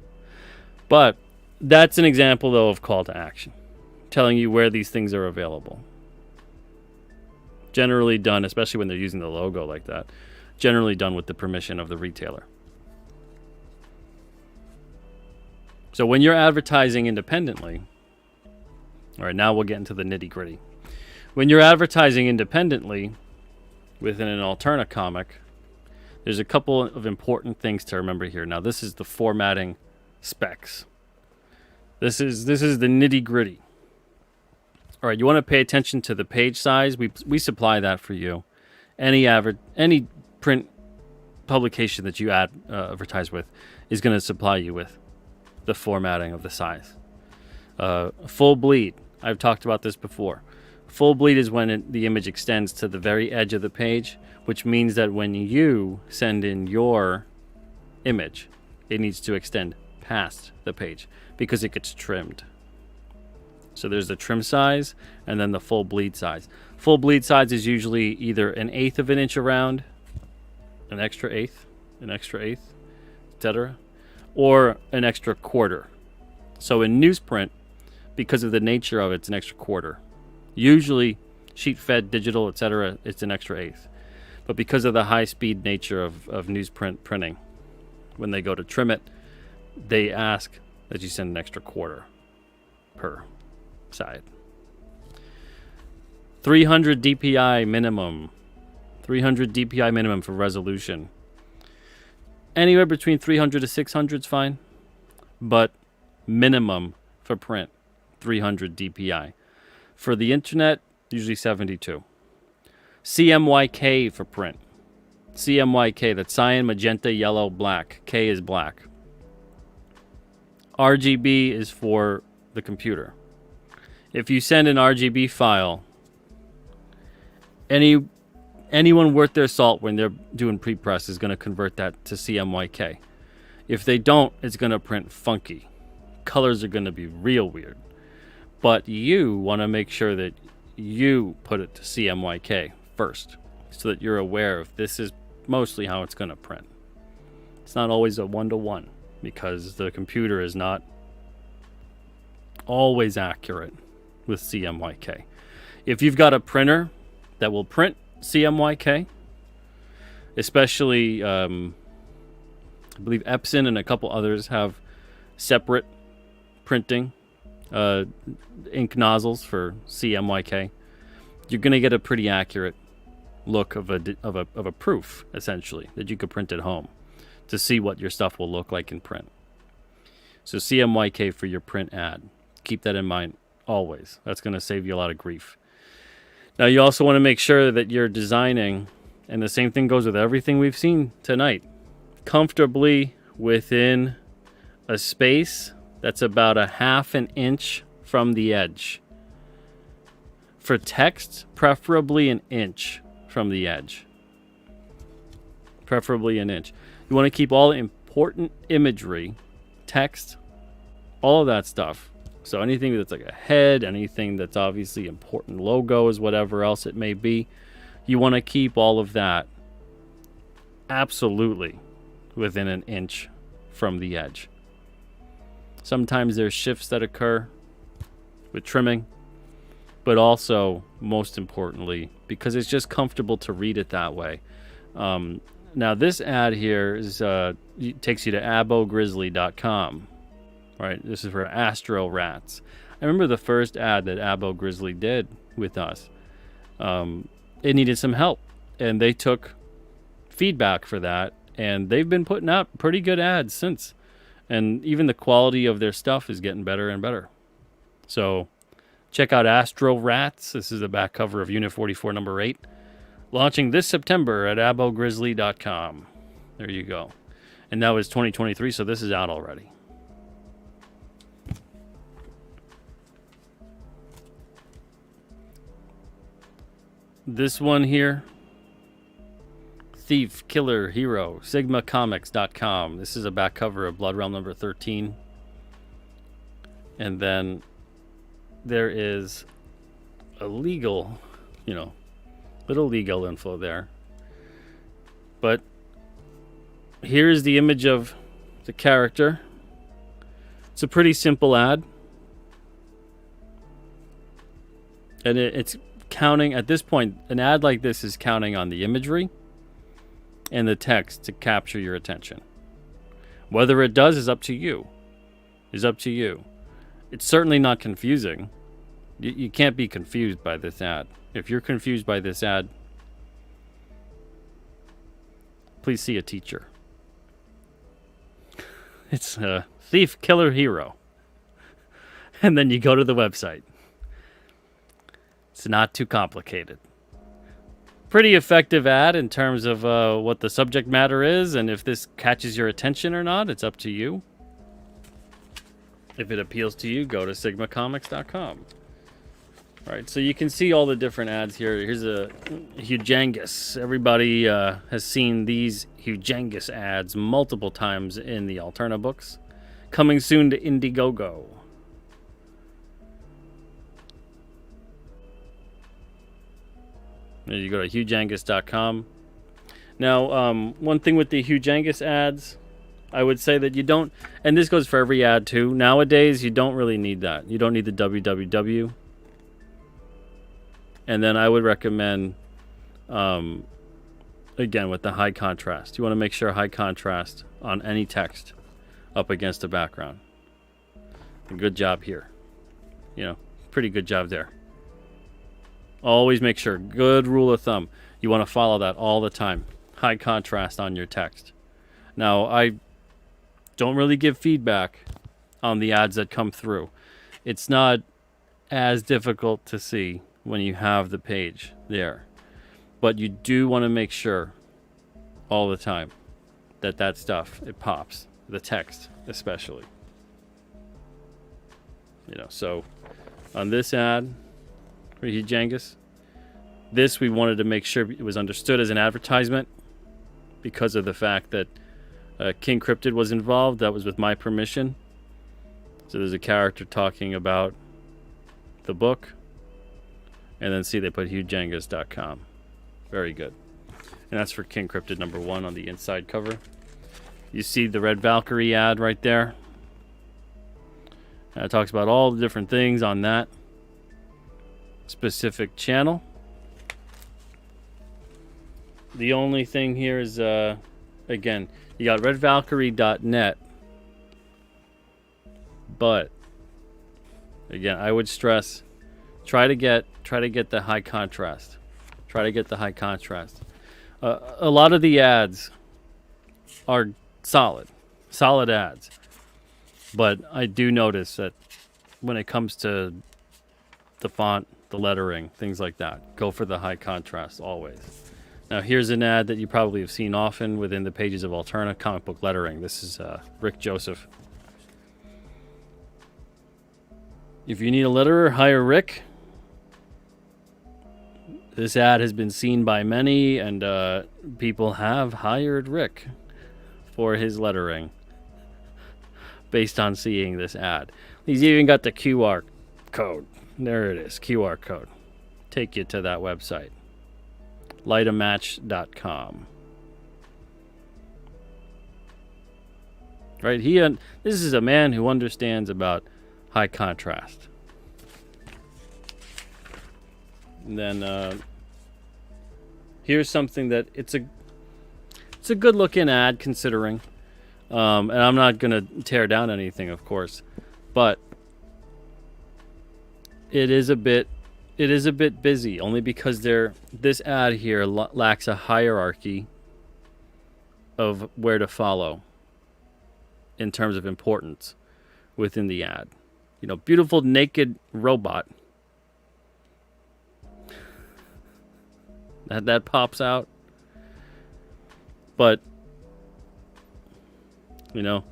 But that's an example, though, of call to action, telling you where these things are available. Generally done, especially when they're using the logo like that, generally done with the permission of the retailer. So when you're advertising independently, all right, now we'll get into the nitty-gritty. When you're advertising independently within an Alterna comic, there's a couple of important things to remember here. Now, this is the formatting specs. This is the nitty-gritty. All right, you want to pay attention to the page size. We supply that for you. Any print publication that you advertise with is going to supply you with the formatting of the size. Full bleed. I've talked about this before. Full bleed is when the image extends to the very edge of the page, which means that when you send in your image, it needs to extend past the page because it gets trimmed. So there's the trim size and then the full bleed size. Full bleed size is usually either 1/8 of an inch around, an extra eighth, etc., or an extra quarter. So in newsprint, because of the nature of it, it's an extra quarter. Usually sheet fed, digital, etc., it's an extra eighth. But because of the high-speed nature of newsprint printing, when they go to trim it, they ask that you send an extra quarter per side. 300 DPI minimum. 300 DPI minimum for resolution. Anywhere between 300 to 600 is fine, but minimum for print, 300 DPI. For the internet, usually 72. CMYK for print. CMYK, that's cyan, magenta, yellow, black. K is black. RGB is for the computer. If you send an RGB file, anyone worth their salt when they're doing pre-press is going to convert that to CMYK. If they don't, it's going to print funky. Colors are going to be real weird. But you want to make sure that you put it to CMYK first so that you're aware of this is mostly how it's going to print. It's not always a 1-to-1 because the computer is not always accurate with CMYK. If you've got a printer that will print CMYK, especially I believe Epson and a couple others have separate printing ink nozzles for CMYK, you're going to get a pretty accurate look of a proof, essentially, that you could print at home to see what your stuff will look like in print. So CMYK for your print ad. Keep that in mind always. That's going to save you a lot of grief. Now, you also want to make sure that you're designing, and the same thing goes with everything we've seen tonight, comfortably within a space that's about 1/2 inch from the edge. For text, preferably 1 inch from the edge. Preferably 1 inch. You want to keep all important imagery, text, all of that stuff. So anything that's like a head, anything that's obviously important logos, whatever else it may be, you want to keep all of that absolutely within 1 inch from the edge. Sometimes there's shifts that occur with trimming, but also, most importantly, because it's just comfortable to read it that way. Now, this ad here takes you to abogrizzly.com. Right, this is for Astro Rats. I remember the first ad that Abo Grizzly did with us. It needed some help, and they took feedback for that, and they've been putting out pretty good ads since. And even the quality of their stuff is getting better and better. So Check out Astro Rats. This is the back cover of Unit 44, number 8. Launching this September at abogrizzly.com. There you go. And that was 2023, so this is out already. This one here, Thief, Killer, Hero, SigmaComics.com. This is a back cover of Blood Realm number 13. And then there is a legal, little legal info there. But here's the image of the character. It's a pretty simple ad. And it's counting, at this point, an ad like this is counting on the imagery and the text to capture your attention. Whether it does is up to you. It's certainly not confusing. You can't be confused by this ad. If you're confused by this ad, please see a teacher. It's a Thief, Killer, Hero. And then you go to the website. It's not too complicated. Pretty effective ad in terms of what the subject matter is, and if this catches your attention or not, it's up to you. If it appeals to you, go to sigmacomics.com. All right, so you can see all the different ads here. Here's a Hujangus. Everybody has seen these Hujangus ads multiple times in the Alterna books. Coming soon to Indiegogo. There you go to hujangus.com. Now, one thing with the Hujangus ads, I would say that you don't, and this goes for every ad too, nowadays you don't really need that. You don't need the www. And then I would recommend, again, with the high contrast. You want to make sure high contrast on any text up against the background. A good job here. Pretty good job there. Always make sure, good rule of thumb, you want to follow that all the time. High contrast on your text. Now, I don't really give feedback on the ads that come through. It's not as difficult to see when you have the page there. But you do want to make sure all the time that stuff, it pops. The text, especially. So on this ad, for Hujangus, this we wanted to make sure it was understood as an advertisement because of the fact that King Cryptid was involved. That was with my permission. So there's a character talking about the book. And then see, they put hujangus.com. Very good. And that's for King Cryptid number 1 on the inside cover. You see the Red Valkyrie ad right there. It talks about all the different things on that specific channel. The only thing here is, again, you got redvalkyrie.net. But, again, I would stress, try to get the high contrast. Try to get the high contrast. A lot of the ads are solid ads. But I do notice that when it comes to the font, the lettering, things like that, go for the high contrast always. Now here's an ad that you probably have seen often within the pages of Alterna, comic book lettering. This is Rick Joseph. If you need a letterer, hire Rick. This ad has been seen by many, and people have hired Rick for his lettering based on seeing this ad. He's even got the QR code. There it is, QR code. Take you to that website. Lightamatch.com. Right? This is a man who understands about high contrast. And then here's something that it's a good looking ad considering. And I'm not going to tear down anything, of course, but it is a bit busy only because this ad here lacks a hierarchy of where to follow in terms of importance within the ad. Beautiful naked robot that pops out. But, you know,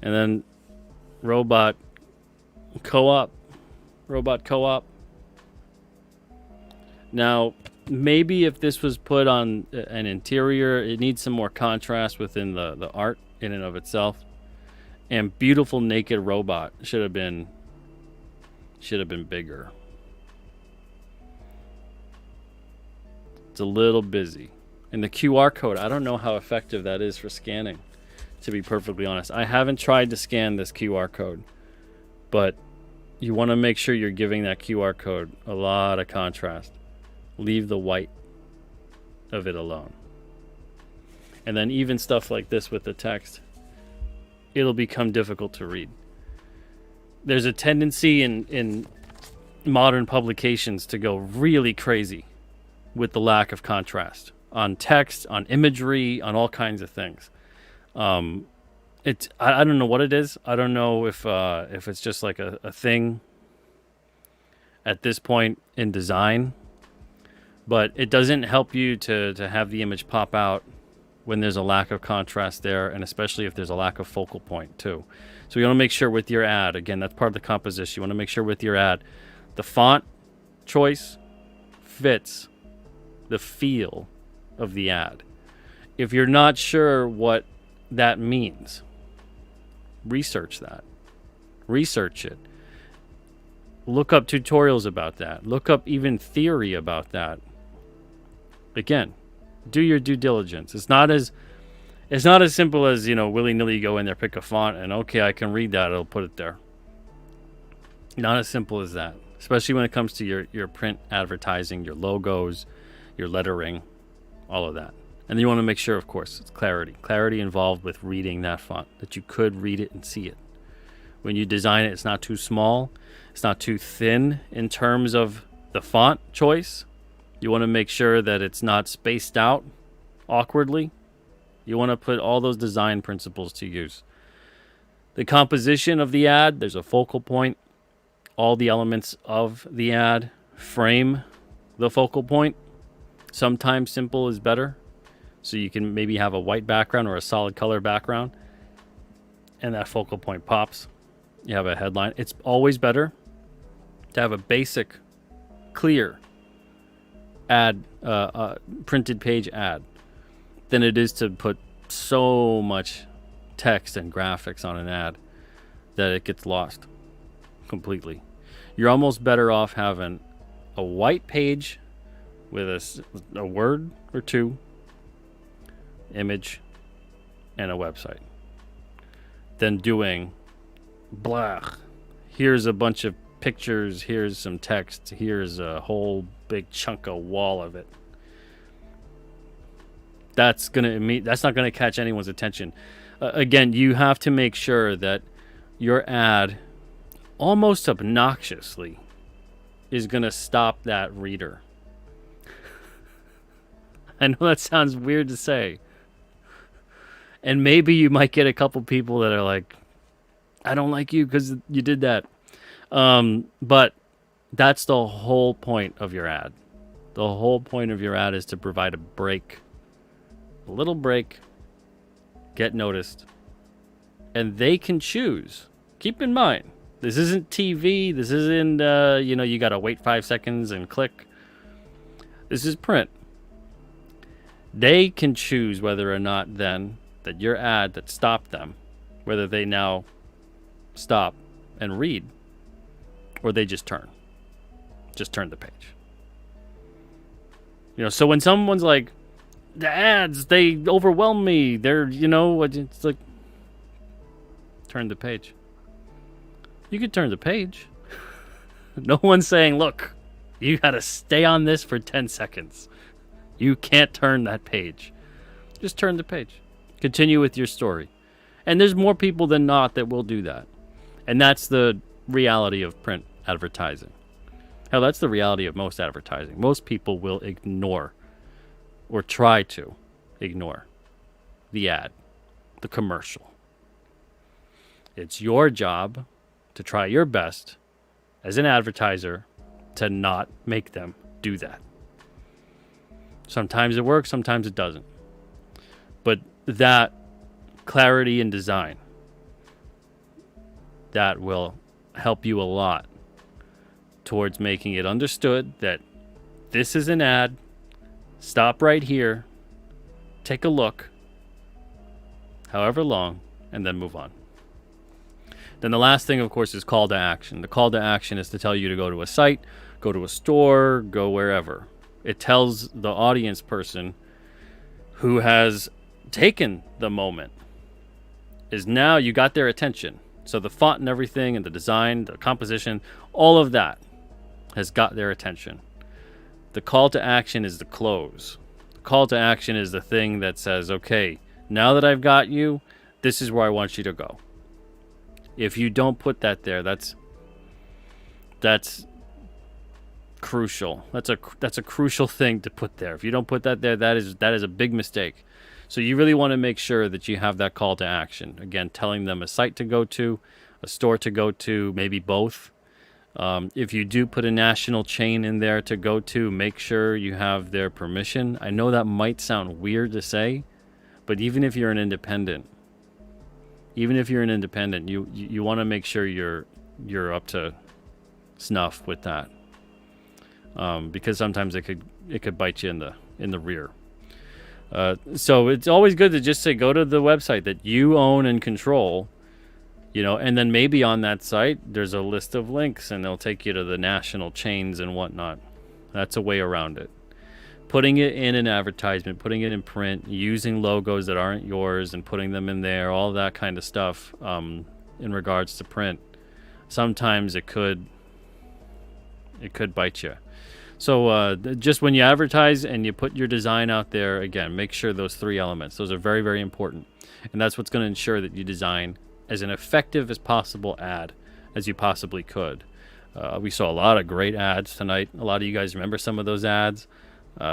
and then robot co-op. Now, maybe if this was put on an interior, it needs some more contrast within the art in and of itself. And beautiful naked robot should have been bigger. It's a little busy. And the QR code, I don't know how effective that is for scanning, to be perfectly honest. I haven't tried to scan this QR code, but you want to make sure you're giving that QR code a lot of contrast. Leave the white of it alone. And then even stuff like this with the text, it'll become difficult to read. There's a tendency in modern publications to go really crazy with the lack of contrast on text, on imagery, on all kinds of things. I don't know what it is. I don't know if it's just like a thing at this point in design, but it doesn't help you to have the image pop out when there's a lack of contrast there, and especially if there's a lack of focal point too. So you want to make sure with your ad, again, that's part of the composition. You want to make sure with your ad, the font choice fits the feel of the ad. If you're not sure what that means, research that. Research it. Look up tutorials about that. Look up even theory about that. Again, do your due diligence. It's not as simple as, willy-nilly go in there, pick a font, and okay, I can read that, it'll put it there. Not as simple as that, especially when it comes to your print advertising, your logos, your lettering, all of that. And then you want to make sure, of course, it's clarity involved with reading that font, that you could read it and see it. When you design it, it's not too small, it's not too thin in terms of the font choice. You want to make sure that it's not spaced out awkwardly. You want to put all those design principles to use. The composition of the ad, there's a focal point. All the elements of the ad frame the focal point. Sometimes simple is better. So you can maybe have a white background or a solid color background, and that focal point pops. You have a headline. It's always better to have a basic, clear ad, printed page ad, than it is to put so much text and graphics on an ad that it gets lost completely. You're almost better off having a white page with a word or two, image, and a website, than doing blah. Here's a bunch of pictures, here's some text, here's a whole big chunk of wall of it. That's not gonna catch anyone's attention. Again, you have to make sure that your ad, almost obnoxiously, is gonna stop that reader. I know that sounds weird to say, and maybe you might get a couple people that are like, I don't like you because you did that. But that's the whole point of your ad. The whole point of your ad is to provide a little break, get noticed, and they can choose. Keep in mind, this isn't TV. This isn't, you got to wait 5 seconds and click. This is print. They can choose whether or not then that your ad that stopped them, whether they now stop and read, or they just turn the page. So when someone's like, the ads, they overwhelm me, they're, it's like, turn the page. You could turn the page. No one's saying, look, you got to stay on this for 10 seconds. You can't turn that page. Just turn the page. Continue with your story. And there's more people than not that will do that. And that's the reality of print advertising. Hell, that's the reality of most advertising. Most people will ignore, or try to ignore, the ad, the commercial. It's your job to try your best as an advertiser to not make them do that. Sometimes it works, sometimes it doesn't. But that clarity in design, that will help you a lot towards making it understood that this is an ad. Stop right here, take a look, however long, and then move on. Then the last thing, of course, is call to action. The call to action is to tell you to go to a site, go to a store, go wherever. It tells the audience person who has taken the moment is now you got their attention. So the font and everything and the design, the composition, all of that has got their attention. The call to action is the close. The call to action is the thing that says, okay, now that I've got you, this is where I want you to go. If you don't put that there, that's crucial. That's a crucial thing to put there. If you don't put that there, that is a big mistake. So you really want to make sure that you have that call to action. Again, telling them a site to go to, a store to go to, maybe both. If you do put a national chain in there to go to, make sure you have their permission. I know that might sound weird to say, but even if you're an independent, you want to make sure you're up to snuff with that, because sometimes it could bite you in the rear. So it's always good to just say go to the website that you own and control. And then maybe on that site, there's a list of links and they'll take you to the national chains and whatnot. That's a way around it. Putting it in an advertisement, putting it in print, using logos that aren't yours and putting them in there, all that kind of stuff in regards to print. Sometimes it could bite you. So just when you advertise and you put your design out there, again, make sure those three elements. Those are very, very important. And that's what's going to ensure that you design as an effective as possible ad as you possibly could. We saw a lot of great ads tonight. A lot of you guys remember some of those ads,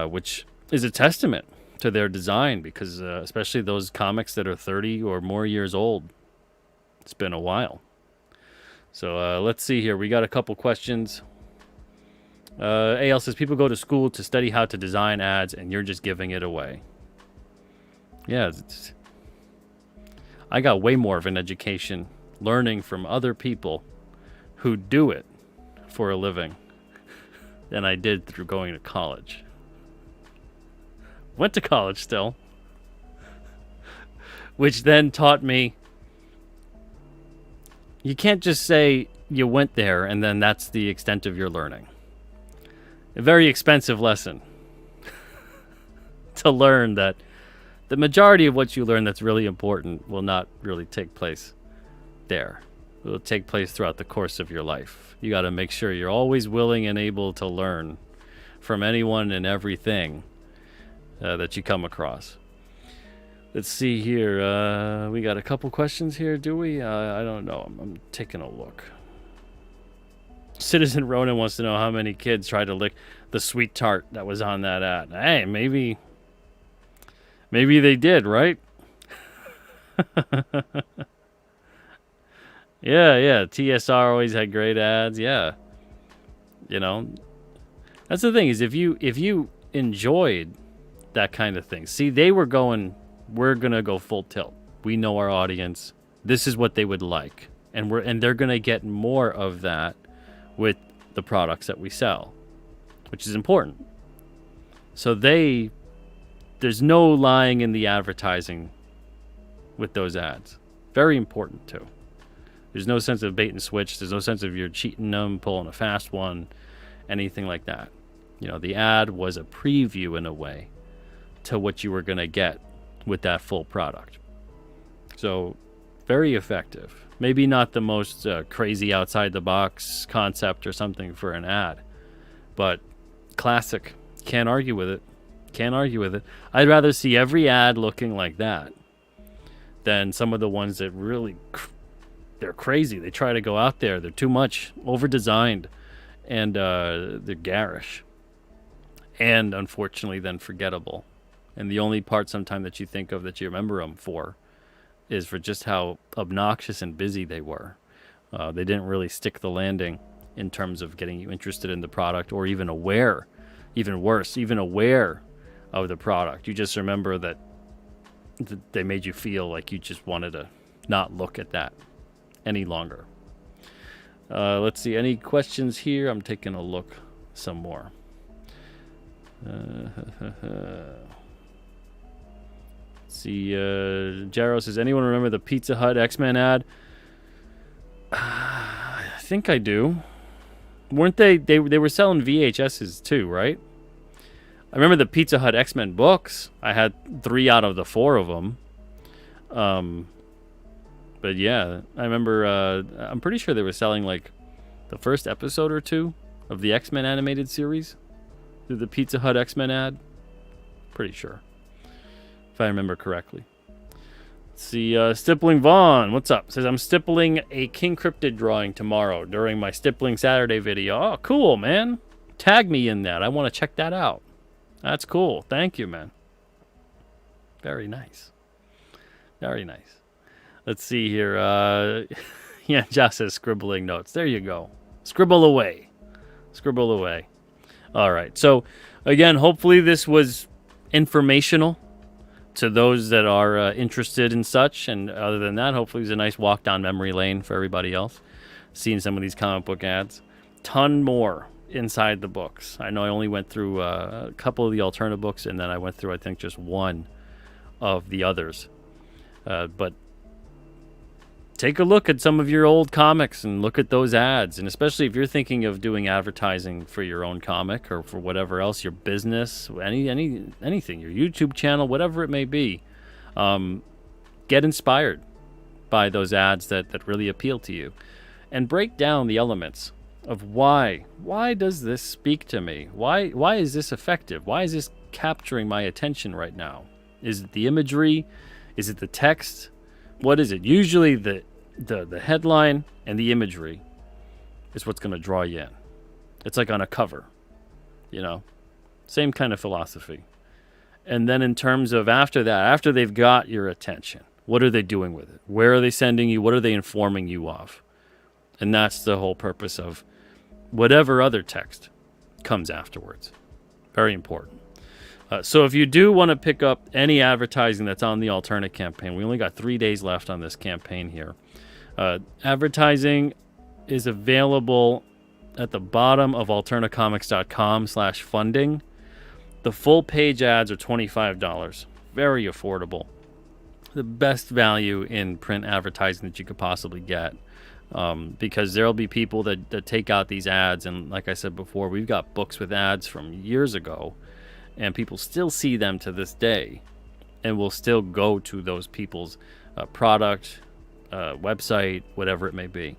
which is a testament to their design because especially those comics that are 30 or more years old, it's been a while. So let's see here. We got a couple questions. AL says, people go to school to study how to design ads and you're just giving it away. Yeah, I got way more of an education learning from other people who do it for a living than I did through going to college. Went to college still, which then taught me you can't just say you went there and then that's the extent of your learning. A very expensive lesson to learn that the majority of what you learn that's really important will not really take place there. It will take place throughout the course of your life. You got to make sure you're always willing and able to learn from anyone and everything that you come across. Let's see here. We got a couple questions here, do we? I don't know. I'm taking a look. Citizen Ronan wants to know how many kids tried to lick the sweet tart that was on that ad. Hey, maybe they did, right? Yeah. TSR always had great ads. Yeah. That's the thing is if you enjoyed that kind of thing. See, they were going, we're going to go full tilt. We know our audience. This is what they would like. And they're going to get more of that with the products that we sell, which is important. So there's no lying in the advertising with those ads. Very important too. There's no sense of bait and switch. There's no sense of you're cheating them, pulling a fast one, anything like that. The ad was a preview in a way to what you were going to get with that full product. So very effective. Maybe not the most crazy outside the box concept or something for an ad, but classic. Can't argue with it. I'd rather see every ad looking like that than some of the ones that really, they're crazy. They try to go out there. They're too much, over-designed, and they're garish. And unfortunately then forgettable. And the only part sometime that you think of that you remember them for is for just how obnoxious and busy they were. They didn't really stick the landing in terms of getting you interested in the product or even aware, even worse, even aware of the product. You just remember that they made you feel like you just wanted to not look at that any longer. Let's see, any questions here? I'm taking a look some more. See, Jaro says, anyone remember the Pizza Hut X-Men ad? I think I do. Weren't they were selling VHSs too, right? I remember the Pizza Hut X-Men books. I had 3 out of the 4 of them. But yeah, I remember, I'm pretty sure they were selling like the first episode or 2 of the X-Men animated series through the Pizza Hut X-Men ad. Pretty sure, if I remember correctly. Let's see, Stippling Vaughn, what's up? Says, I'm stippling a King Cryptid drawing tomorrow during my Stippling Saturday video. Oh, cool, man. Tag me in that. I want to check that out. That's cool. Thank you, man. Very nice. Very nice. Let's see here. Yeah, Josh says scribbling notes. There you go. Scribble away. Scribble away. All right. So, again, hopefully this was informational to those that are interested in such. And other than that, hopefully it was a nice walk down memory lane for everybody else. Seeing some of these comic book ads. Ton more inside the books. I know I only went through a couple of the alternative books, and then I went through, I think, just one of the others. But take a look at some of your old comics and look at those ads. And especially if you're thinking of doing advertising for your own comic or for whatever else, your business, anything, your YouTube channel, whatever it may be, get inspired by those ads that really appeal to you. And break down the elements of why does this speak to me? Why is this effective? Why is this capturing my attention right now? Is it the imagery? Is it the text? What is it? Usually the headline and the imagery is what's going to draw you in. It's like on a cover, same kind of philosophy. And then in terms of after that, after they've got your attention, what are they doing with it? Where are they sending you? What are they informing you of? And that's the whole purpose of whatever other text comes afterwards. Very important. So if you do want to pick up any advertising that's on the Alternate campaign, we only got 3 days left on this campaign here. Advertising is available at the bottom of alternacomics.com/funding. The full page ads are $25. Very affordable. The best value in print advertising that you could possibly get. Because there'll be people that take out these ads, and like I said before, we've got books with ads from years ago, and people still see them to this day, and will still go to those people's product, website, whatever it may be.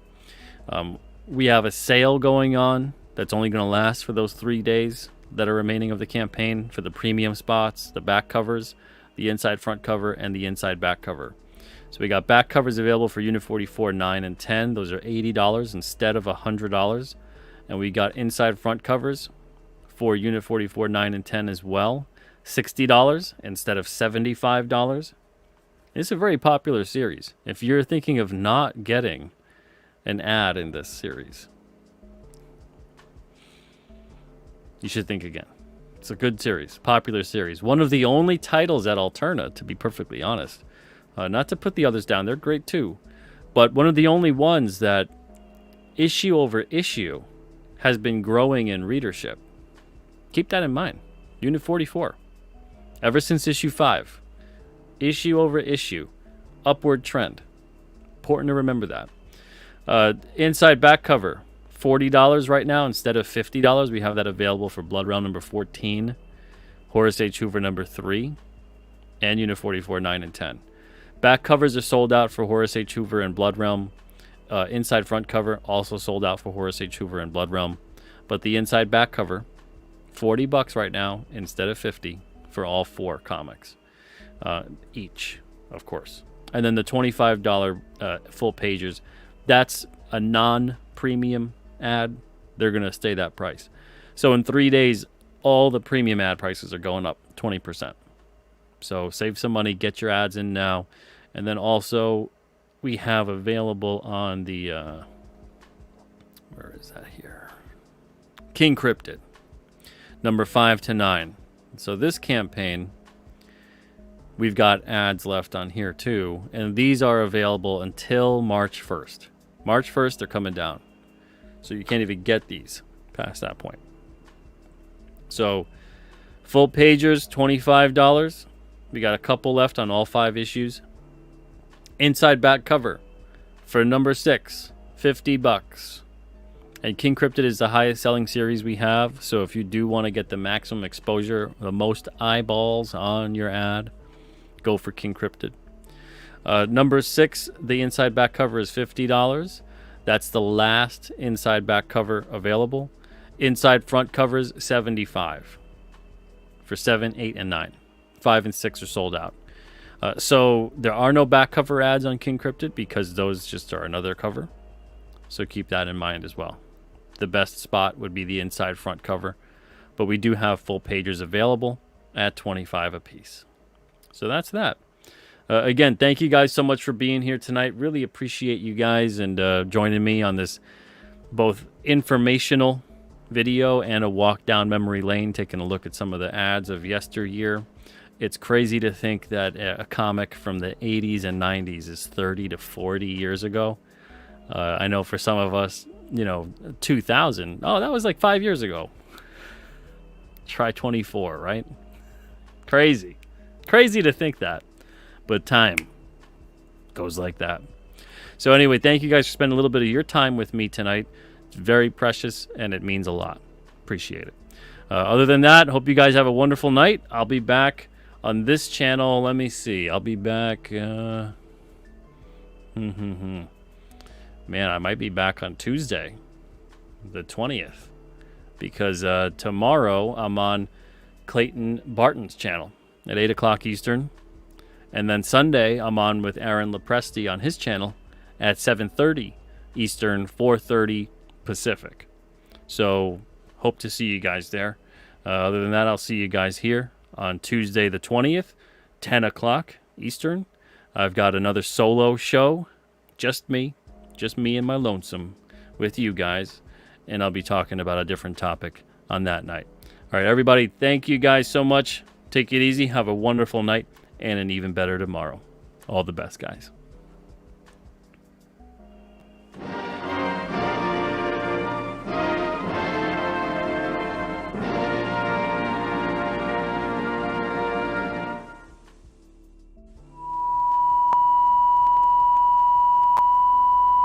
We have a sale going on that's only going to last for those 3 days that are remaining of the campaign for the premium spots, the back covers, the inside front cover, and the inside back cover. So we got back covers available for Unit 44, 9, and 10. Those are $80 instead of $100. And we got inside front covers for Unit 44, 9, and 10 as well. $60 instead of $75. It's a very popular series. If you're thinking of not getting an ad in this series, you should think again. It's a good series, popular series. One of the only titles at Alterna, to be perfectly honest. Not to put the others down, they're great too. But one of the only ones that issue over issue has been growing in readership. Keep that in mind. Unit 44. Ever since issue 5. Issue over issue. Upward trend. Important to remember that. Inside back cover. $40 right now instead of $50. We have that available for Blood Realm number 14. Horace H. Hoover number 3. And Unit 44, 9, and 10. Back covers are sold out for Horace H. Hoover and Blood Realm. Inside front cover also sold out for Horace H. Hoover and Blood Realm. But the inside back cover, $40 right now instead of $50 for all 4 comics each, of course. And then the $25 full pages, that's a non-premium ad. They're going to stay that price. So in 3 days, all the premium ad prices are going up 20%. So save some money, get your ads in now. And then also we have available on the, where is that here? King Cryptid, number 5 to 9. So this campaign, we've got ads left on here too, and these are available until March 1st. March 1st, they're coming down. So you can't even get these past that point. So full pagers, $25. We got a couple left on all 5 issues. Inside back cover for number 6, $50. And King Cryptid is the highest selling series we have. So if you do want to get the maximum exposure, the most eyeballs on your ad, go for King Cryptid. Number 6, the inside back cover is $50. That's the last inside back cover available. Inside front covers, $75 for 7, 8, and 9. 5 and 6 are sold out. So there are no back cover ads on King Cryptid because those just are another cover. So keep that in mind as well. The best spot would be the inside front cover, but we do have full pages available at $25 a piece. So that's that. Again, thank you guys so much for being here tonight. Really appreciate you guys and joining me on this both informational video and a walk down memory lane, taking a look at some of the ads of yesteryear. It's crazy to think that a comic from the 80s and 90s is 30 to 40 years ago. I know for some of us, 2000. Oh, that was like 5 years ago. Try 24, right? Crazy to think that. But time goes like that. So anyway, thank you guys for spending a little bit of your time with me tonight. It's very precious, and it means a lot. Appreciate it. Other than that, hope you guys have a wonderful night. I'll be back on this channel. Let me see. I'll be back. Man, I might be back on Tuesday, the 20th, because tomorrow I'm on Clayton Barton's channel at 8 o'clock Eastern. And then Sunday, I'm on with Aaron Lepresti on his channel at 7:30 Eastern, 4:30 Pacific. So hope to see you guys there. Other than that, I'll see you guys here on Tuesday the 20th, 10 o'clock Eastern. I've got another solo show, just me and my lonesome with you guys. And I'll be talking about a different topic on that night. All right, everybody, thank you guys so much. Take it easy. Have a wonderful night and an even better tomorrow. All the best, guys.